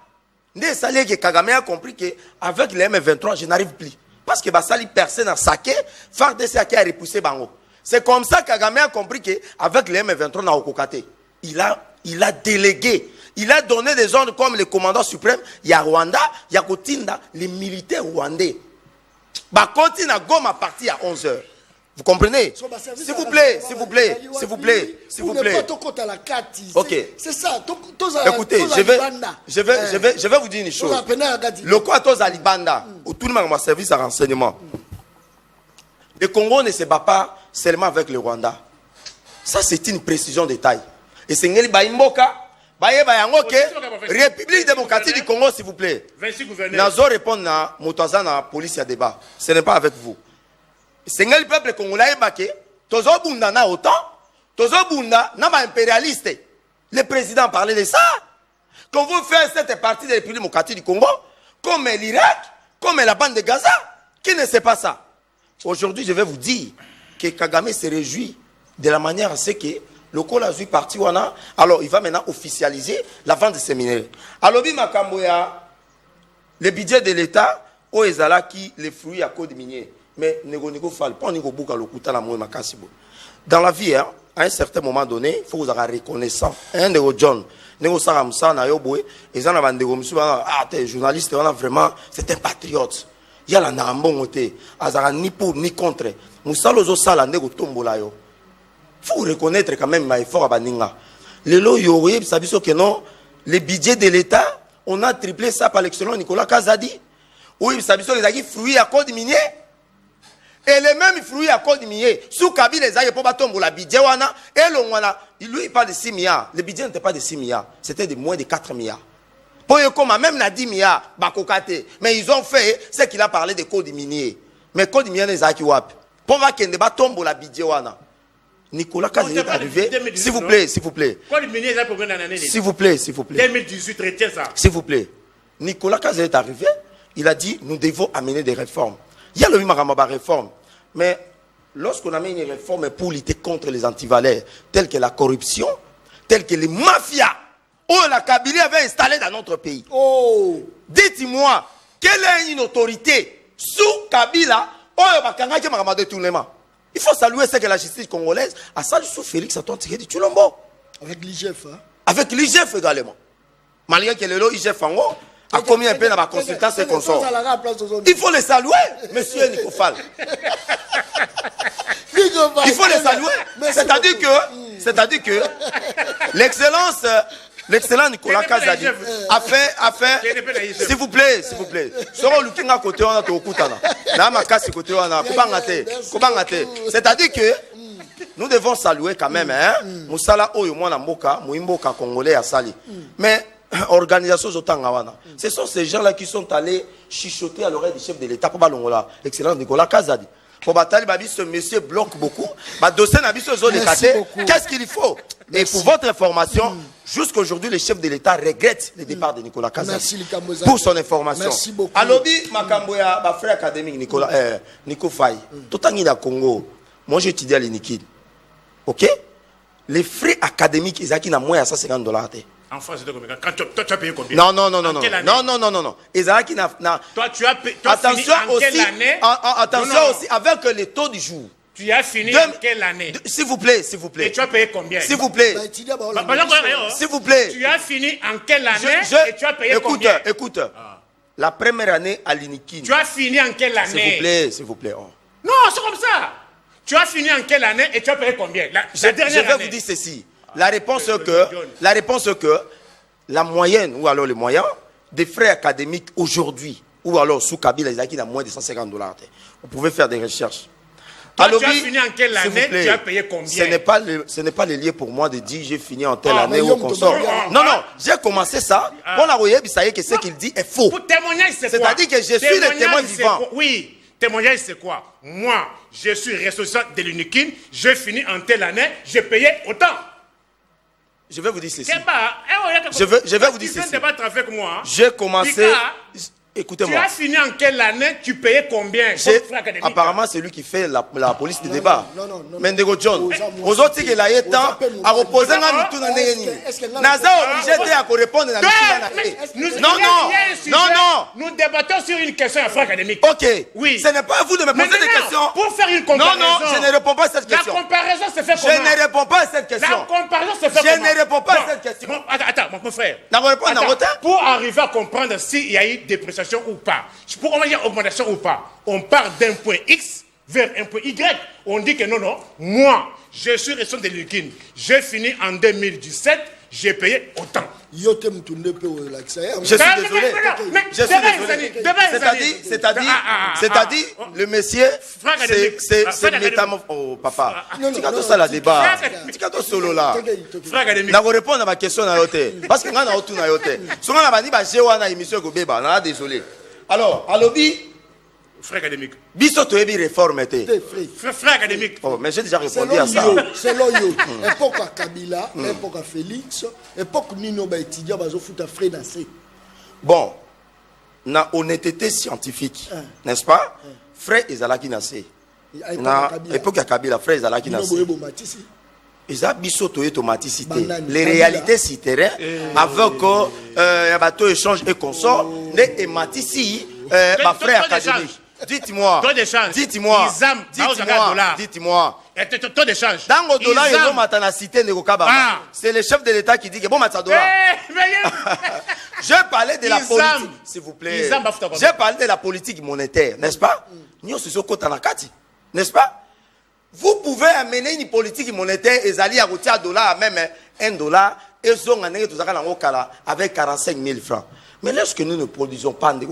Que Kagame a compris qu'avec les M23, je n'arrive plus. Parce que Basali personne a saqué, Fardé a repoussé Bango. C'est comme ça que Kagame a compris qu'avec les M23, on a okokate. Il a délégué. Il a donné des ordres comme le commandant suprême. Il y a Rwanda, il y a Kotinda, les militaires rwandais. Kotinda Goma parti à 11h. Vous comprenez? S'il vous plaît, s'il vous plaît, s'il vous plaît, s'il vous plaît. Ok. C'est ça. Écoutez, je vais vous dire une chose. Le quoi tous à Libanda, ou tout le monde a service à renseignement. Le Congo ne se bat pas seulement avec le Rwanda. Ça, c'est une précision de taille. Et c'est Ngeli Baimboka, République démocratique du Congo, s'il vous plaît. Nazo répond à Moutaza na police à débat. Ce n'est pas avec vous. C'est le peuple congolais baké. Tozo bunda na autant. Tozo bunda na ma impérialiste. Le président parlait de ça. Quand vous faites cette partie de la République démocratique du Congo, comme l'Irak, comme la bande de Gaza, qui ne sait pas ça? Aujourd'hui, je vais vous dire que Kagame se réjouit de la manière à ce que le Col a parti wana. Alors, il va maintenant officialiser la vente de ces minerais. Alors, Makamboya, le budget de l'État, au Ezala qui les fruits à cause de miniers. Mais dans la vie, hein, à un certain moment donné, il faut vous avoir reconnaissant. Un de vos John, journaliste, vraiment, c'est un patriote. Il y a la nambongote, azara ni pour ni contre. Moussalo sala ndego tombola yo. Faut reconnaître quand même ma effort à Baninga. Le lo yoye sabiso que non, le budget de l'État, on a triplé ça par l'excellent Nicolas Kazadi. Oui, sabiso les agis fruits à code minier. Et les mêmes fruits à code minier. Sous Kabi les agis pour batombola budget wana et le wana, lui il parle de 6 milliards. Le budget n'était pas de 6 milliards, c'était de moins de 4 milliards. Pour eux, comme même n'a 10 milliards, mais ils ont fait ce qu'il a parlé de code minier. Mais code minier, les a qui wap. Pour voir qu'il ne va tomber la bidjouana. Nicolas Kazé est arrivé. S'il vous plaît, s'il vous plaît. S'il vous plaît, s'il vous plaît. 2018, retiens ça. S'il vous plaît. Nicolas Kazé est arrivé. Il a dit nous devons amener des réformes. Il y a le Mimaramba réforme. Mais lorsqu'on amène une réforme pour lutter contre les antivaleurs, telles que la corruption, telles que les mafias, oh, la Kabylie avait installé dans notre pays. Oh. Dites-moi, quelle est une autorité sous Kabila? Oh, il faut saluer ce que la justice congolaise a salué sous Félix Antoine Tshisekedi Tshilombo. Avec l'IGF. Hein? Avec l'IGF également. Malgré que le IGF en haut a commis un peu dans ma consultation et consort. Il faut les saluer, monsieur Nikofal. Il faut les saluer. C'est-à-dire que l'excellent Nicolas Kazadi a fait, s'il vous plaît, c'est-à-dire que nous devons saluer quand même, hein, Moussala Oyo Mwana Mboka, Mouimboka Congolais à Sali. Mais, organisation Zotangawana, ce sont ces gens-là qui sont allés chuchoter à l'oreille du chef de l'État pour Balongola, excellent Nicolas Kazadi. Pour Batali Babi, ce monsieur bloque beaucoup. Qu'est-ce qu'il faut? Et pour votre information, jusqu'à aujourd'hui, le chef de l'État regrette le départ de Nicolas Kazadi. Pour son information. Merci beaucoup. Alobi Makamboya, ma frère académique Nico Faye. Tout en Ida Congo, moi j'ai étudié à l'Inikid. Ok? Les frais académiques, ils ont moins à $150. En France, quand tu as payé combien? Non. Ezaki n'a. Toi, tu as payé. Attention en quelle année? Attention aussi avec les taux du jour. Tu as fini en quelle année? S'il vous plaît. Et tu as payé combien? S'il vous plaît. S'il vous plaît. Tu as fini en quelle année? Et tu as payé combien? Écoute. La première année à l'Inikin. Tu as fini en quelle année? S'il vous plaît. Oh. Non, c'est comme ça. Tu as fini en quelle année et tu as payé combien? Je vais vous dire ceci. La réponse est que la moyenne, ou alors les moyens, des frais académiques aujourd'hui, ou alors sous Kabila, ils ont moins de $150. Vous pouvez faire des recherches. Toi, tu as fini en quelle année? Tu as payé combien? Ce n'est pas le lieu pour moi de dire j'ai fini en telle année ou consort. Non, j'ai commencé ça. On a voyé, ça y est que ce qu'il dit est faux. Pour témoignage, c'est quoi? C'est-à-dire que je suis le témoin vivant. Oui. Témoignage, c'est quoi? Moi, je suis responsable de l'Unikin, j'ai fini en telle année, j'ai payé autant. Je vais vous dire ceci. Je vais vous dire ceci. Tu viens de débattre avec moi. J'ai commencé. Écoutez-moi. Tu as fini en quelle année? Tu payais combien? Apparemment, c'est lui qui fait la police de débat. Mendego John. Aux autres, il a eu temps à reposer un mitou dans les lignes. Naza obligé de répondre à Non. Nous débattons sur une question académique. Ok. Oui. Ce n'est pas à vous de me poser des questions. Pour faire une comparaison. Non, je ne réponds pas à cette question. La comparaison se fait comment? Je ne réponds pas à cette question. La comparaison se fait comment? Je ne réponds pas à cette question. Attends, mon frère. Pour arriver à comprendre s'il y a eu dépréciation ou pas, pour on va dire augmentation ou pas, on part d'un point X vers un point Y, on dit que non, moi, je suis responsable de l'UNIKIN. J'ai fini en 2017, j'ai payé autant. Je suis désolé. C'est-à-dire, le monsieur, c'est métamorphose. Oh, papa. Tu as tout ça là débat. Tu as tout solo là. Je vais répondre à ma question. Parce que je suis tout na yote. Si on a dit que j'ai une émission de Beba, désolé. Alors, à l'objet. Frère académique. Biso to ebi réforme té. Frère académique. Oh, mais j'ai déjà répondu à ça. C'est l'oyo. Époque à Kabila, époque à Félix, époque Nino ba étudiant bazo futa frais danser. Bon, na honnêteté scientifique, n'est-ce pas? Frère Ezalaki Nassé. Na époque à Kabila, frère Ezalaki Nassé. Eza biso to automaticité. Les réalités si terrain avec bateau échange et consort, les matisi ma frère académique. Dites-moi. Dites-moi. Dites-moi. Taux d'échange. Dans le dollar, ils ont maintenant cité Nekokaba. C'est le chef de l'État qui dit que bon, matza dollar. Je parlais de la politique, s'il vous plaît. J'ai parlé de la politique monétaire, n'est-ce pas? Nous sommes n'est-ce pas? Vous pouvez amener une politique monétaire et aller à retirer un dollar, même $1, et ils ont amené tout ça avec 45 000 francs. Mais lorsque nous ne produisons pas, je te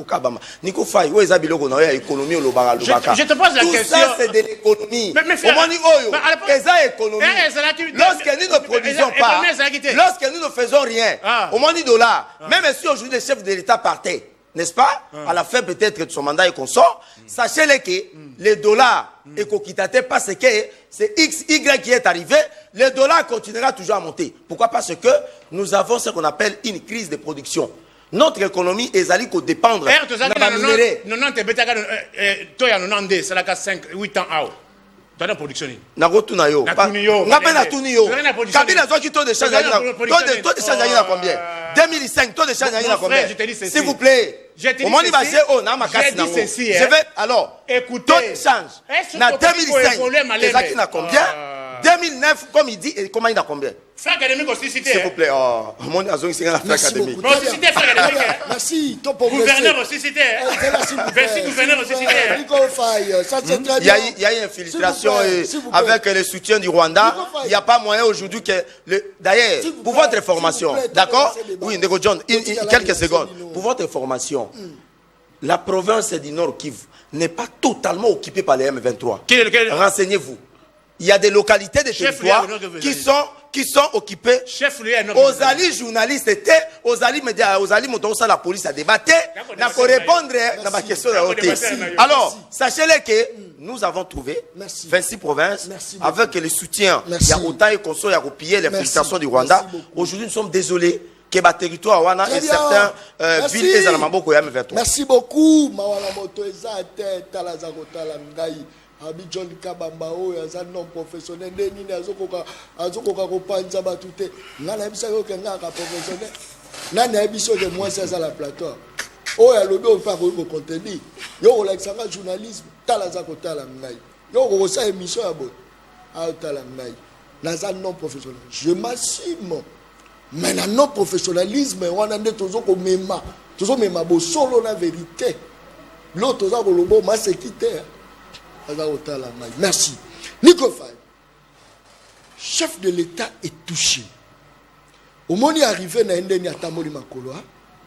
pose la question. Tout ça, c'est de l'économie. Lorsque nous ne produisons pas, lorsque nous ne faisons rien, au moins $, même si aujourd'hui le chef de l'État partait, n'est-ce pas? À la fin peut-être de son mandat et qu'on sort, sachez-le que les dollars et coquitate parce que c'est XY qui est arrivé, le dollar continuera toujours à monter. Pourquoi? Parce que nous avons ce qu'on appelle une crise de production. Notre économie est allée qu'au dépendre. Dans la production. Kabila qui taux de change à combien? 2005, taux de change à combien? S'il vous plaît. Je vais alors écoutez, taux de change. Na 2005, Ezaki n'a combien? 2009, comme il dit, et comment il a combien? Frère académique aussi cité. S'il vous plaît, mon azon ici la frère académique. Aussi cité frère académique. Merci, gouverneur aussi cité. Merci gouverneur aussi cité. Il y a une infiltration avec le soutien du Rwanda. Il n'y a pas moyen aujourd'hui que d'ailleurs, pour votre information, d'accord? Oui, Ndeko John, quelques secondes. Pour votre information, la province du Nord Kivu n'est pas totalement occupée par les M23. Renseignez-vous. Il y a des localités de territoires qui sont occupées. Aux alliés journalistes étaient, aux alliés médias, aux alliés motos, la police a débattu. N'a pas répondre à ma question. Alors, sachez-le que nous avons trouvé 26 provinces avec le soutien. Il y a autant et conso, il y a pillé les félicitations du Rwanda. Aujourd'hui, nous sommes désolés que le territoire Wana et certains villes et Zalamaboko y a M23. Merci beaucoup. Abi John Kabamba oyo aza non professionnel nde nini azokoka kopanza bato te nga nayebisa yo ke nga ka professionnel nga nayebisa yo ke mwasi aza la plateau oyo alobi oyo mpe akoki kocontenir yo kolakisa nga journalisme tala aza kotala ngai yo kokosala émission ya boye aotala ngai naza non professionnel je m'assume mais na non professionnalisme wana nde tozomema bosolo na vérité lo toza kolobo maseki te. Merci. Nico Faye, chef de l'État est touché. Au moment où il est arrivé dans l'Indénia Tamoli Makolo,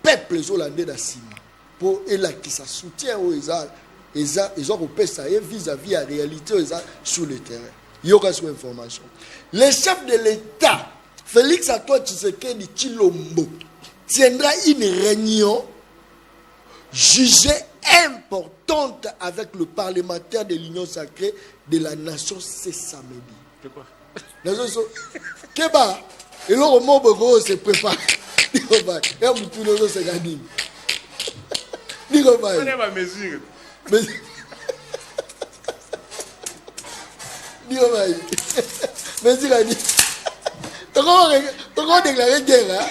peuple hollandais d'Assima, pour qui ça soutient ils ont vis-à-vis la réalité sur le terrain. Il y aura sur information. Le chef de l'État, Félix Antoine Tshisekedi Tshilombo, tiendra une réunion jugée importante avec le parlementaire de l'Union sacrée de la nation ce samedi. Pourquoi? Keba, et le moment où se prépare. Et on tout le monde se gagne. On est à mesure. Mais il a dit, tu as déclaré guerre.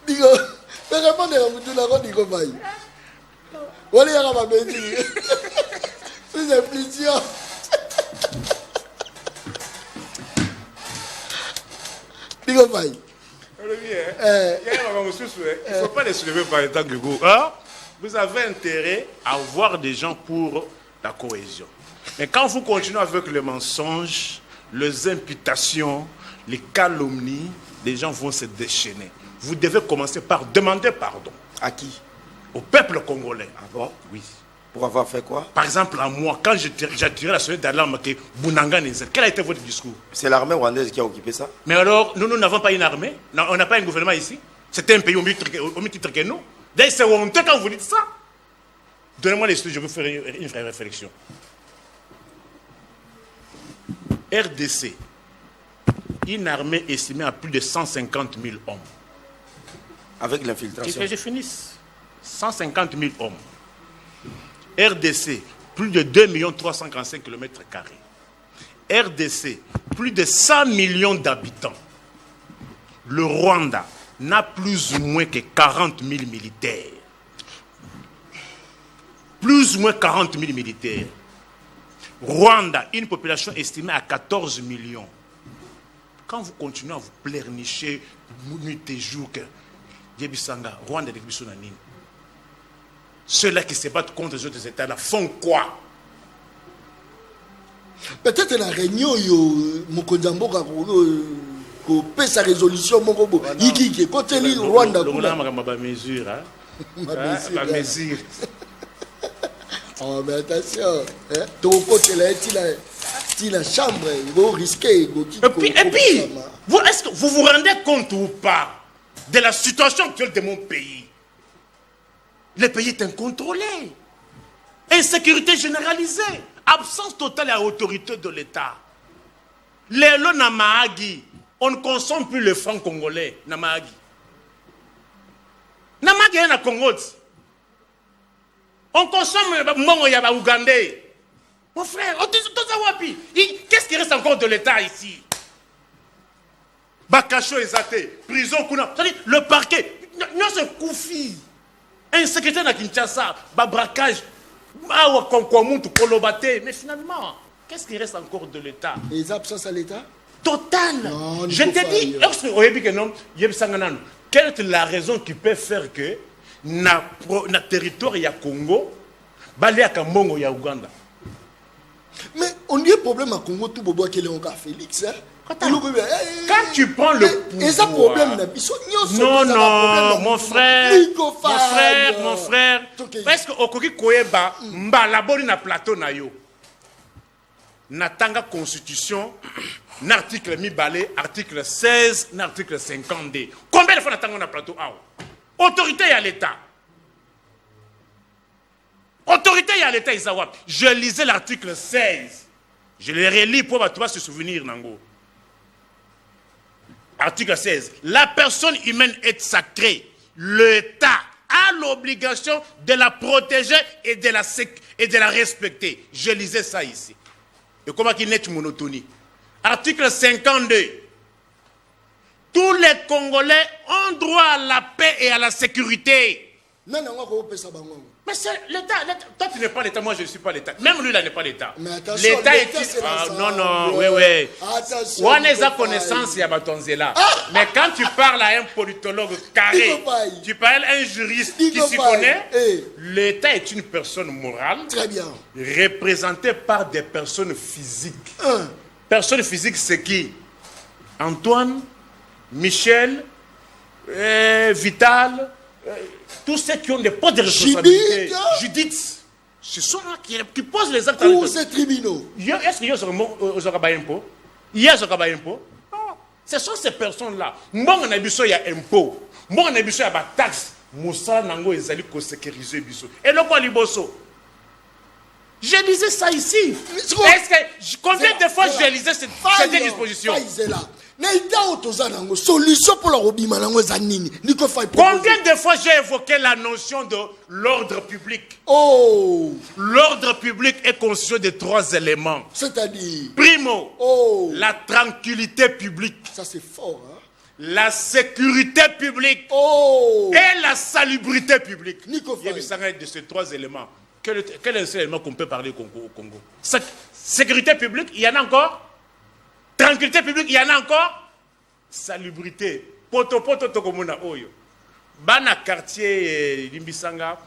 Digo, mais répondez à vous la digo baï. Voilà ya ma béni. C'est plusieurs. Digo baï. Il ne faut pas les soulever par les temps que vous. Hein? Vous avez intérêt à voir des gens pour la cohésion. Mais quand vous continuez avec les mensonges, les imputations, les calomnies, les gens vont se déchaîner. Vous devez commencer par demander pardon. À qui? Au peuple congolais. Ah bon? Oui. Pour avoir fait quoi? Par exemple, à moi, quand j'ai tiré la sonnette d'alarme que Bounanga Nézet, quel a été votre discours? C'est l'armée rwandaise qui a occupé ça. Mais alors, nous n'avons pas une armée, on n'a pas un gouvernement ici. C'était un pays au même titre que nous. D'ailleurs, c'est honteux quand vous dites ça. Donnez-moi les studios, je vais faire une vraie réflexion. RDC, une armée estimée à plus de 150 000 hommes. Avec l'infiltration. Que je finisse. 150 000 hommes. RDC, plus de 2 345 km². RDC, plus de 100 millions d'habitants. Le Rwanda n'a plus ou moins que 40 000 militaires. Plus ou moins 40 000 militaires. Rwanda, une population estimée à 14 millions. Quand vous continuez à vous pleurnicher, nuit et jour, que Yebisanga, Rwanda est Nini. Ceux-là qui se battent contre les autres États-là font quoi? Peut-être la réunion, Mokonzambo, qu'on paie sa résolution, Mokobo. Yiki, côté l'île Rwanda. Ma mesure, ma mesure. Oh, mais attention, ton coach, il la chambre, il va risquer. Et puis, est-ce que vous vous rendez compte ou pas de la situation actuelle de mon pays? Le pays est incontrôlé. Insécurité généralisée. Absence totale à l'autorité de l'État. Les lots Namahagi, on ne consomme plus le franc congolais. Namahagi. Namahagi est un Congo. On consomme Mongo Yaba Ougandais. Mon frère, qu'est-ce qui reste encore de l'État ici? Bakacho Ezate, prison Kuna. Le parquet, non, c'est Koufi. Insécurité na Kinshasa, braquage, mais finalement, qu'est-ce qui reste encore de l'État? Les absences à l'État? Total. Non, je te dis, quelle est la raison qui peut faire que na territoire ya Congo, balé à Mbongo ya Ouganda? Mais on dit problème à Congo, tout bobo qui est encore Félix. Quand tu prends le pouvoir... Non, mon frère, est-ce que Okoki Koyeba, Mbalabori na plateau na yo, Natanga Constitution, l'article mi-balé, article 16, l'article 52. Combien de fois Natanga na plateau? Autorité à l'État. Autorité à l'État, Isawa. Je lisais l'article 16. Je le relis pour se souvenir, Nango. Article 16. La personne humaine est sacrée. L'État a l'obligation de la protéger et de la respecter. Je lisais ça ici. Et comment qu'il n'est monotonie. Article 52. Tous les Congolais ont droit à la paix et à la sécurité. Mais c'est l'État. Toi, tu n'es pas l'État, moi, je ne suis pas l'État. Même lui, là, n'est pas l'État. L'État est... non, oui. On a sa connaissance, il y a Batonzela. Mais quand tu parles à un politologue carré, tu parles à un juriste qui s'y connaît, l'État est une personne morale, représentée par des personnes physiques. Personnes physiques, c'est qui? Antoine, Michel, Vital... tous ceux qui ont des postes de responsabilité, Judith, ce sont là qui posent les actes. Pour ces tribunaux. Est-ce qu'il y a un impôt? Il y a un impôt? Non. Ce sont ces personnes-là. Moi, on a besoin, il y a impôt. Moi, on a besoin, il y a taxe. Moussa Nango, ils allaient sécuriser Bisso. Et le quoi, Liboso? Je lisais ça ici. Combien de fois j'ai lisé cette disposition? Solution pour la robima. Combien de fois j'ai évoqué la notion de l'ordre public? L'ordre public est constitué de 3 éléments. C'est-à-dire? Primo, la tranquillité publique. Ça c'est fort, hein? La sécurité publique et la salubrité publique. Il y a de ces 3 éléments. Quel est le seul élément qu'on peut parler au Congo? Sécurité publique, il y en a encore. Tranquillité publique, il y en a encore. Salubrité. poto tokomona oyo bana quartier Limbisanga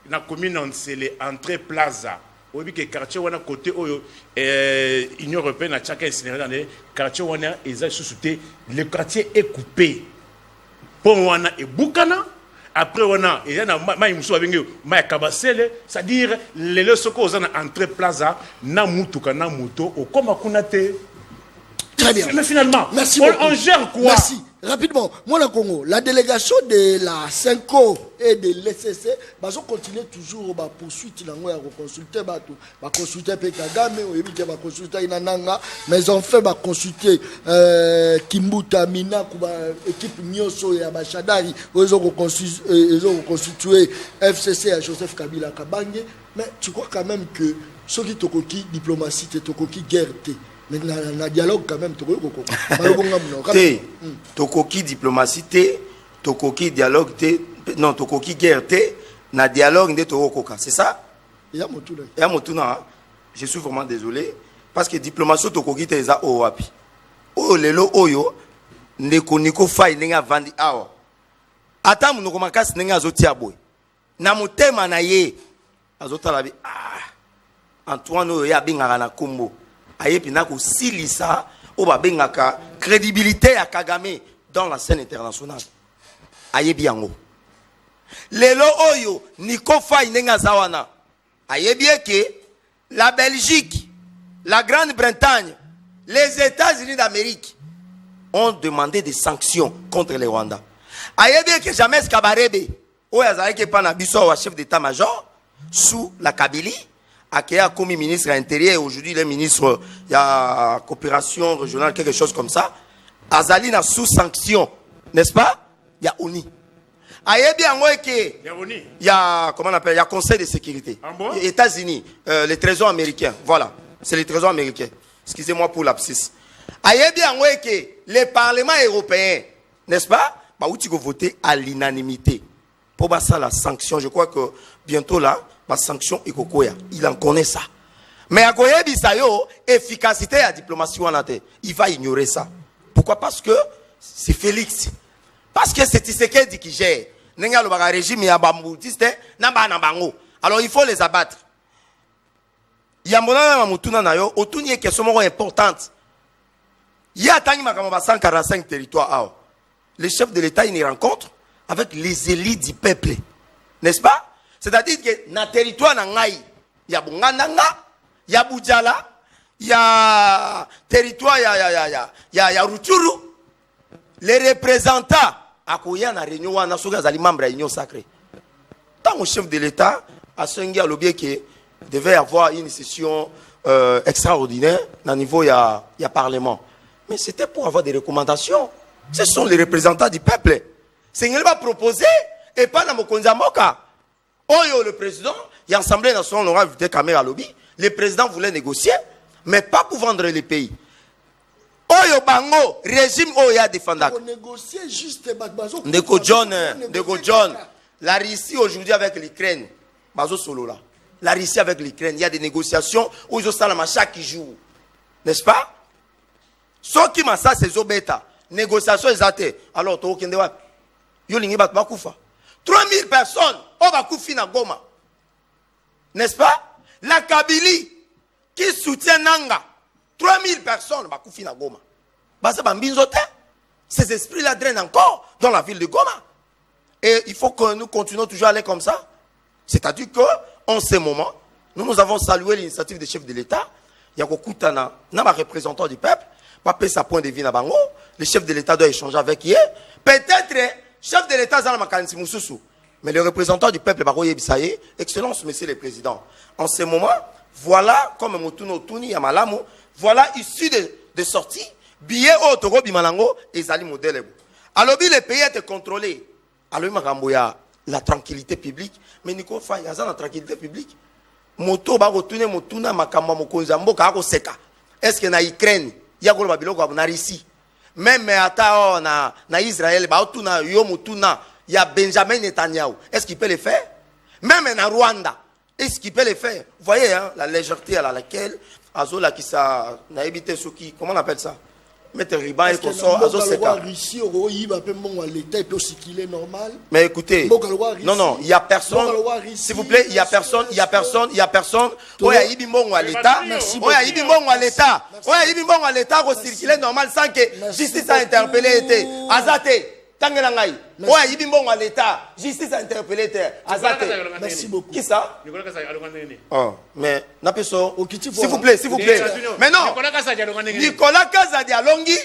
na commune Nsele entrée Plaza obi ke quartier wana côté oyo Union européenne a chacun incinérateur dans les quartier wana eza sous-souté le quartier est coupé pour wana et bukana après wana et na mai muso abengi mai kabasele c'est-à-dire les soko ozana entrée Plaza na mutuka na moto okoma kuna te. Très bien. Mais finalement, merci on gère quoi? Merci. Rapidement, moi, le Congo, la délégation de la 5O et de l'SCC, bah, ils continuent toujours à poursuivre, à consulter, à consulter Kagame, à consulter Inananga, mais ils ont fait consulter Kimbuta, Mina, l'équipe Nyoso et Abachadari, ils ont constitué FCC à Joseph Kabila Kabange, mais tu crois quand même que ceux qui tokoki diplomatie, tokoki guerre, mais na dialogue quand même tokoki diplomatie tokoki dialogue non tokoki guerre na dialogue nde tokoka c'est ça ya motuna je suis vraiment désolé parce que diplomatie tokoki te eza o wapi o lelo oyo ndeko niko fai ndenge vandi awa ata munoko makasi ndenge azotia boy na motema na ye azotala bi Antoine oyo ya bingaka na kombo ayepi na ko silisa o ba bengaka crédibilité ya Kagame dans la scène internationale ayebi yango lelo oyo niko fai ndenge zawana ayebi que la Belgique, la Grande-Bretagne, les États-Unis d'Amérique ont demandé des sanctions contre les Rwandais. Ayebi que James Kabarebe oyo azalaki pa na biso wa chef d'état-major sous la Kabylie Akea comme ministre intérieur, aujourd'hui il est ministre de la coopération régionale, quelque chose comme ça. Azali na sous sanction, n'est-ce pas? Il y a ONI. Ayebi angoy ke il y a comment on appelle, il y a Conseil de sécurité. États-Unis, les trésors américains. Voilà, c'est les trésors américains. Excusez-moi pour l'abscisse. Ayebi angoy ke les parlements européens, n'est-ce pas? Bah où tu vas voter à l'unanimité. Pour ça la sanction, je crois que bientôt là la sanction ikokoya, il en connaît ça. Mais à Goyebi Sayo, efficacité à diplomatie il va ignorer ça. Pourquoi? Parce que c'est Félix. Parce que c'est Tshisekedi qui gère. Nenga le régime ya bamboutiste namba nambango. Alors il faut les abattre. Yambona na mutuna na yo, otuni e question moko importante. Ya tangi makamba 145 territoires. Les chefs de l'État ils rencontrent avec les élites du peuple. N'est-ce pas? C'est-à-dire que dans le territoire, il y a Bungandanga, il y a Boudjala, il y a territoire, il y a Rutshuru. Les représentants, à Koya, na réunion, on a des membres de l'Union sacrée. Tant que chef de l'État, à Sengi, à l'objet qu'il devait y avoir une session extraordinaire, au niveau, il y a Parlement. Mais c'était pour avoir des recommandations. Ce sont les représentants du peuple. C'est ce qu'il va proposer, et pas dans Mokonzamoka. Oyo le président, il y a l'Assemblée nationale, on a vu des caméras lobby. Le président voulait négocier, mais pas pour vendre les pays. Oyo bango, régime oya défendak. Négocier juste Ndeko John, la Russie aujourd'hui avec l'Ukraine, bazo solo là. La Russie avec l'Ukraine, il y a des négociations où ils ont ça chaque jour. N'est-ce pas? Ce qui m'a ça c'est Zobeta. Négociation exacte. Alors to okende wa. Yo lingi bat bakufa. 3000 personnes au Bakoufi na Goma. N'est-ce pas? La Kabylie qui soutient Nanga. 3000 personnes Bakoufi na Goma. Basa bambinzote. Ces esprits-là drainent encore dans la ville de Goma. Et il faut que nous continuions toujours à aller comme ça. C'est-à-dire qu'en ce moment, nous avons salué l'initiative des chefs de l'État. Il y a beaucoup de représentants du peuple. Pas sa point de vue na bango. Le chef de l'État doit échanger avec eux. Peut-être chef de l'État, mais le représentant du peuple, Excellence, Monsieur le Président, en ce moment, voilà, comme Motuno Tuni Yamalamu, voilà issu de sortie, billet au Togo Bimalango et Zali Modèle. Alors, le pays est contrôlé. Alors, il y a la tranquillité publique, mais Nico Faye, il y a la tranquillité publique. Moto, Bagotune, Motuna, Makamba, Mokonzambo, Kako Seka. Est-ce que na Ukraine, il y a un Babylon, na Russie? Même ata na Israël, il y a Benjamin Netanyahu. Est-ce qu'il peut le faire? Même en Rwanda, est-ce qu'il peut le faire? Vous voyez hein, la légèreté à laquelle Azola qui ça n'a évité ce qui, comment on appelle ça? mettre riban et qu'on sort à Zoseka. Mais écoutez, non, il y a personne, s'il vous plaît, il y a personne. Oh, il y a Ibimon à l'État. Oh, il y a Ibimon à l'État. Oh, il y a Ibimon à l'État pour circuler normal sans que justice a interpellé été. Azate. Tangelangai. Ouais, il bon à l'État. Justice a interpellé. Azate. Merci beaucoup. Qui ça? Oh, mais n'apeso. S'il vous plaît. Mais non. Nicolas Kazadi Alongi.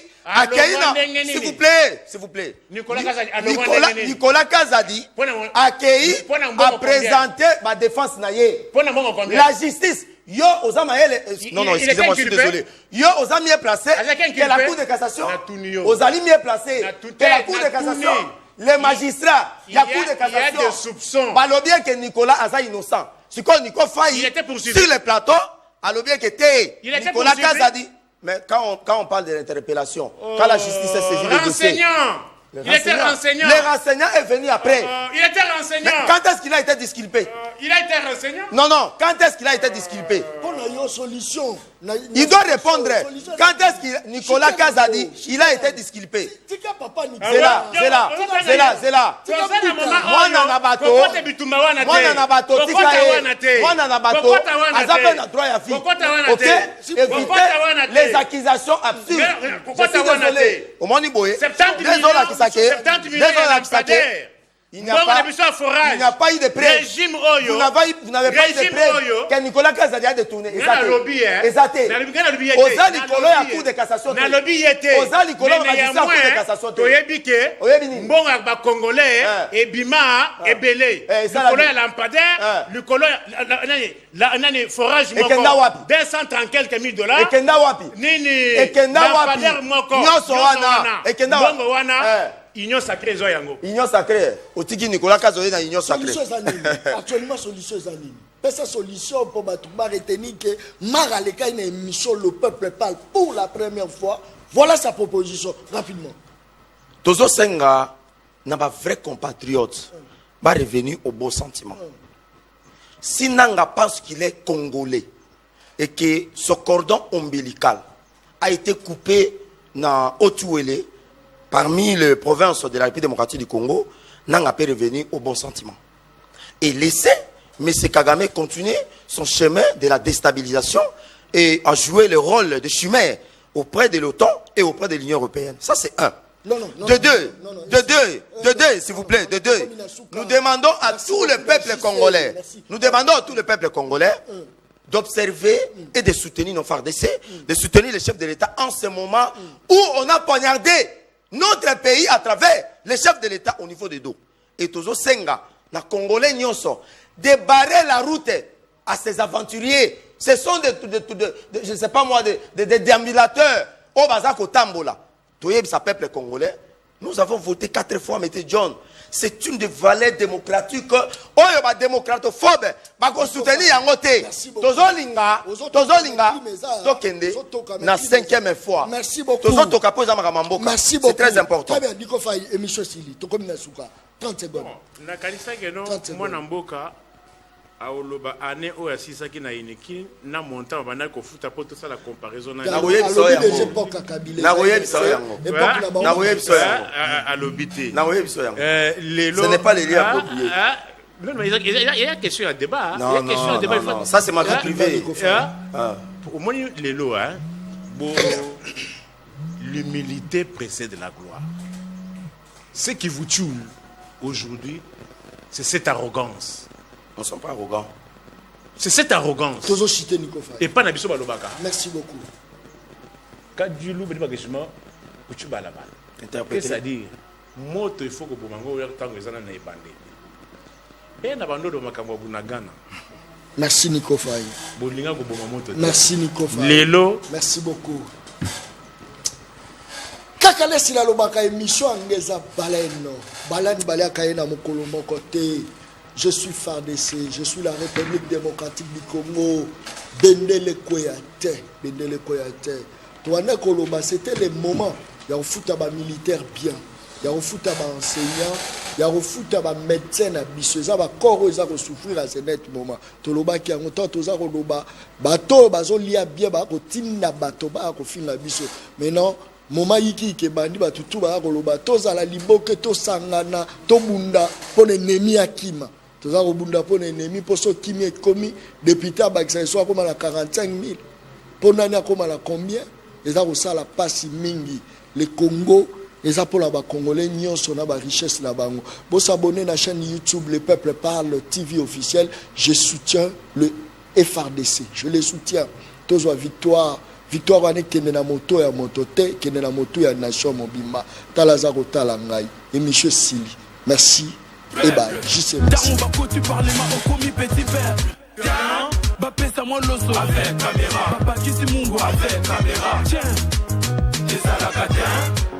S'il vous plaît. Nicolas Kazadi accueilli a présenté ma défense naïe. La justice. Yo aux amayele. Non, excusez-moi, je suis désolé. Yo aux amis placé que la Cour de cassation. Aux amis placé que la Cour de cassation. Les magistrats, la Cour de cassation. Il y a des soupçons. Alors bien que Nicolas Aza innocent. Si quand Nicolas failli sur le plateau, alors bien que Nicolas Kazadi. Mais quand on parle de l'interpellation, quand la justice est saisie le dossier. Il était renseignant. Le renseignant est venu après. Il était renseignant. Mais quand est-ce qu'il a été disculpé? Il a été renseignant. Non. Quand est-ce qu'il a été disculpé? Solution. Il doit répondre. Quand est-ce que Nicolas Kazadi, il a été disculpé? C'est là. Moi, Nanabato. Ok? Éviter les accusations absurdes. Je suis désolé. Au moins, Niboé. Il n'y a pas eu de preuve. Vous n'avez pas eu de preuve que Nicolas Kazadi a détourné. Exacté. Oza Nicolas a cour de cassation. Oza Nicolas a cour de cassation. Mbonga ba Congolais et Bima et Belé. Nicolas a lampadaire. Nicolas forage moko 230 quelques mille dollars. Ekenda wapi? Nini? Lampadaire moko. Nyoso wana. Ekenda wana. Union sacrée zoyango. Union sacrée. Otiki Nicolas Kazodi na union sacrée. Actuellement solution zanini. Pesa solution pour batouba retenir que Maraleka une émission le peuple parle pour la première fois. Voilà sa proposition rapidement. Tozo Senga n'a pas vrai compatriote. Va revenir au beau sentiment. Si Nanga pense qu'il est congolais et que ce cordon ombilical a été coupé dans Otuele parmi les provinces de la République démocratique du Congo, Nanga peut revenir au bon sentiment. Et laisser M. Kagame continuer son chemin de la déstabilisation et à jouer le rôle de chimère auprès de l'OTAN et auprès de l'Union européenne. Ça, c'est un. De deux, s'il vous plaît, de deux. Nous demandons à tout le peuple congolais, d'observer et de soutenir nos FARDC, de soutenir les chefs de l'État en ce moment où on a poignardé notre pays à travers les chefs de l'État au niveau des dos. Et Tozo Senga, na Congolais nyonso, débarrer la route à ces aventuriers. Ce sont je ne sais pas moi, des déambulateurs. Au Bazako Tambola. Toyeb, sa peuple congolais. Nous avons voté 4 fois, M. John. C'est une des valeurs démocratiques. Oh, il y a des démocratophobe. Bah, qu'on soutenir en côté. Tozolinga, Tokende, na 5e fois. Merci beaucoup. Merci beaucoup. C'est très important. Très bien, Nico Faye, émission Sili. Tokomi Nasuka. 30 secondes. Na kanisa geno, moi Namboka, aoloba année o assisa ki na ineki na montant bana ko futa po to ça la comparaison na roye biso yango. Na roye biso yango. Na roye biso yango. Alobité. Na roye biso yango. Ce n'est pas les liens appropriés. Non, mais il y a question à débat. Non, ça c'est ma vie privée. Au moins les lots, l'humilité précède la gloire. Ce qui vous tue aujourd'hui, c'est cette arrogance. Nous ne sommes pas arrogants. C'est cette arrogance. Et pas Nabiso Balobaka. Merci beaucoup. Quand Dieu loue le bagagement, tu vas là-bas. C'est-à-dire, moto il faut que vous mangiez autant que vous en avez bandé. Et na bando do makambo bunagana. Merci Nico Faye. Merci Nico Faye. Lelo. Merci beaucoup. Kakale sila lobaka émission angeza baleno. Balani balia kayena mokolo moko te. Je suis FARDC, je suis la République démocratique du Congo. Bendele Koyate, Bendele Koyate. Toana Koloba, c'était le moment. Il y a un foot à militaire bien. Il y a un foot à enseignant. Il y a un foot à médecin à bissoza. Il y a corps à souffrir à ce net moment. Toloba qui a un temps, toza Koloba. Bateau, bazo lia bien, bako timna bateau, bako fin la bisso. Mais non. moma yiki ke bandi batutu ba koloba tozala liboke tosangana tobunda pona ennemi akima toza kobunda pona ennemi poso kimi ekomi député bakisa so akoma na 45000 pona ni akoma na combien eza kosala pasi mingi le Congo eza pour la Congolais nyonso na ba richesse na bango bo s'abonner na chaîne YouTube Le Peuple Parle TV officiel. Je soutiens le FRDC, je les soutiens. Tozo victoire wane kende na moto ya motote kende na moto ya nation mobimba talaza ko talangai et monsieur Sili. Merci et bye. JC merci. Tu parles ma commis petit peuple. Bapesa moi loso avec caméra. Papa Kisi Mungu avec caméra. Tiens. Des alakatiens.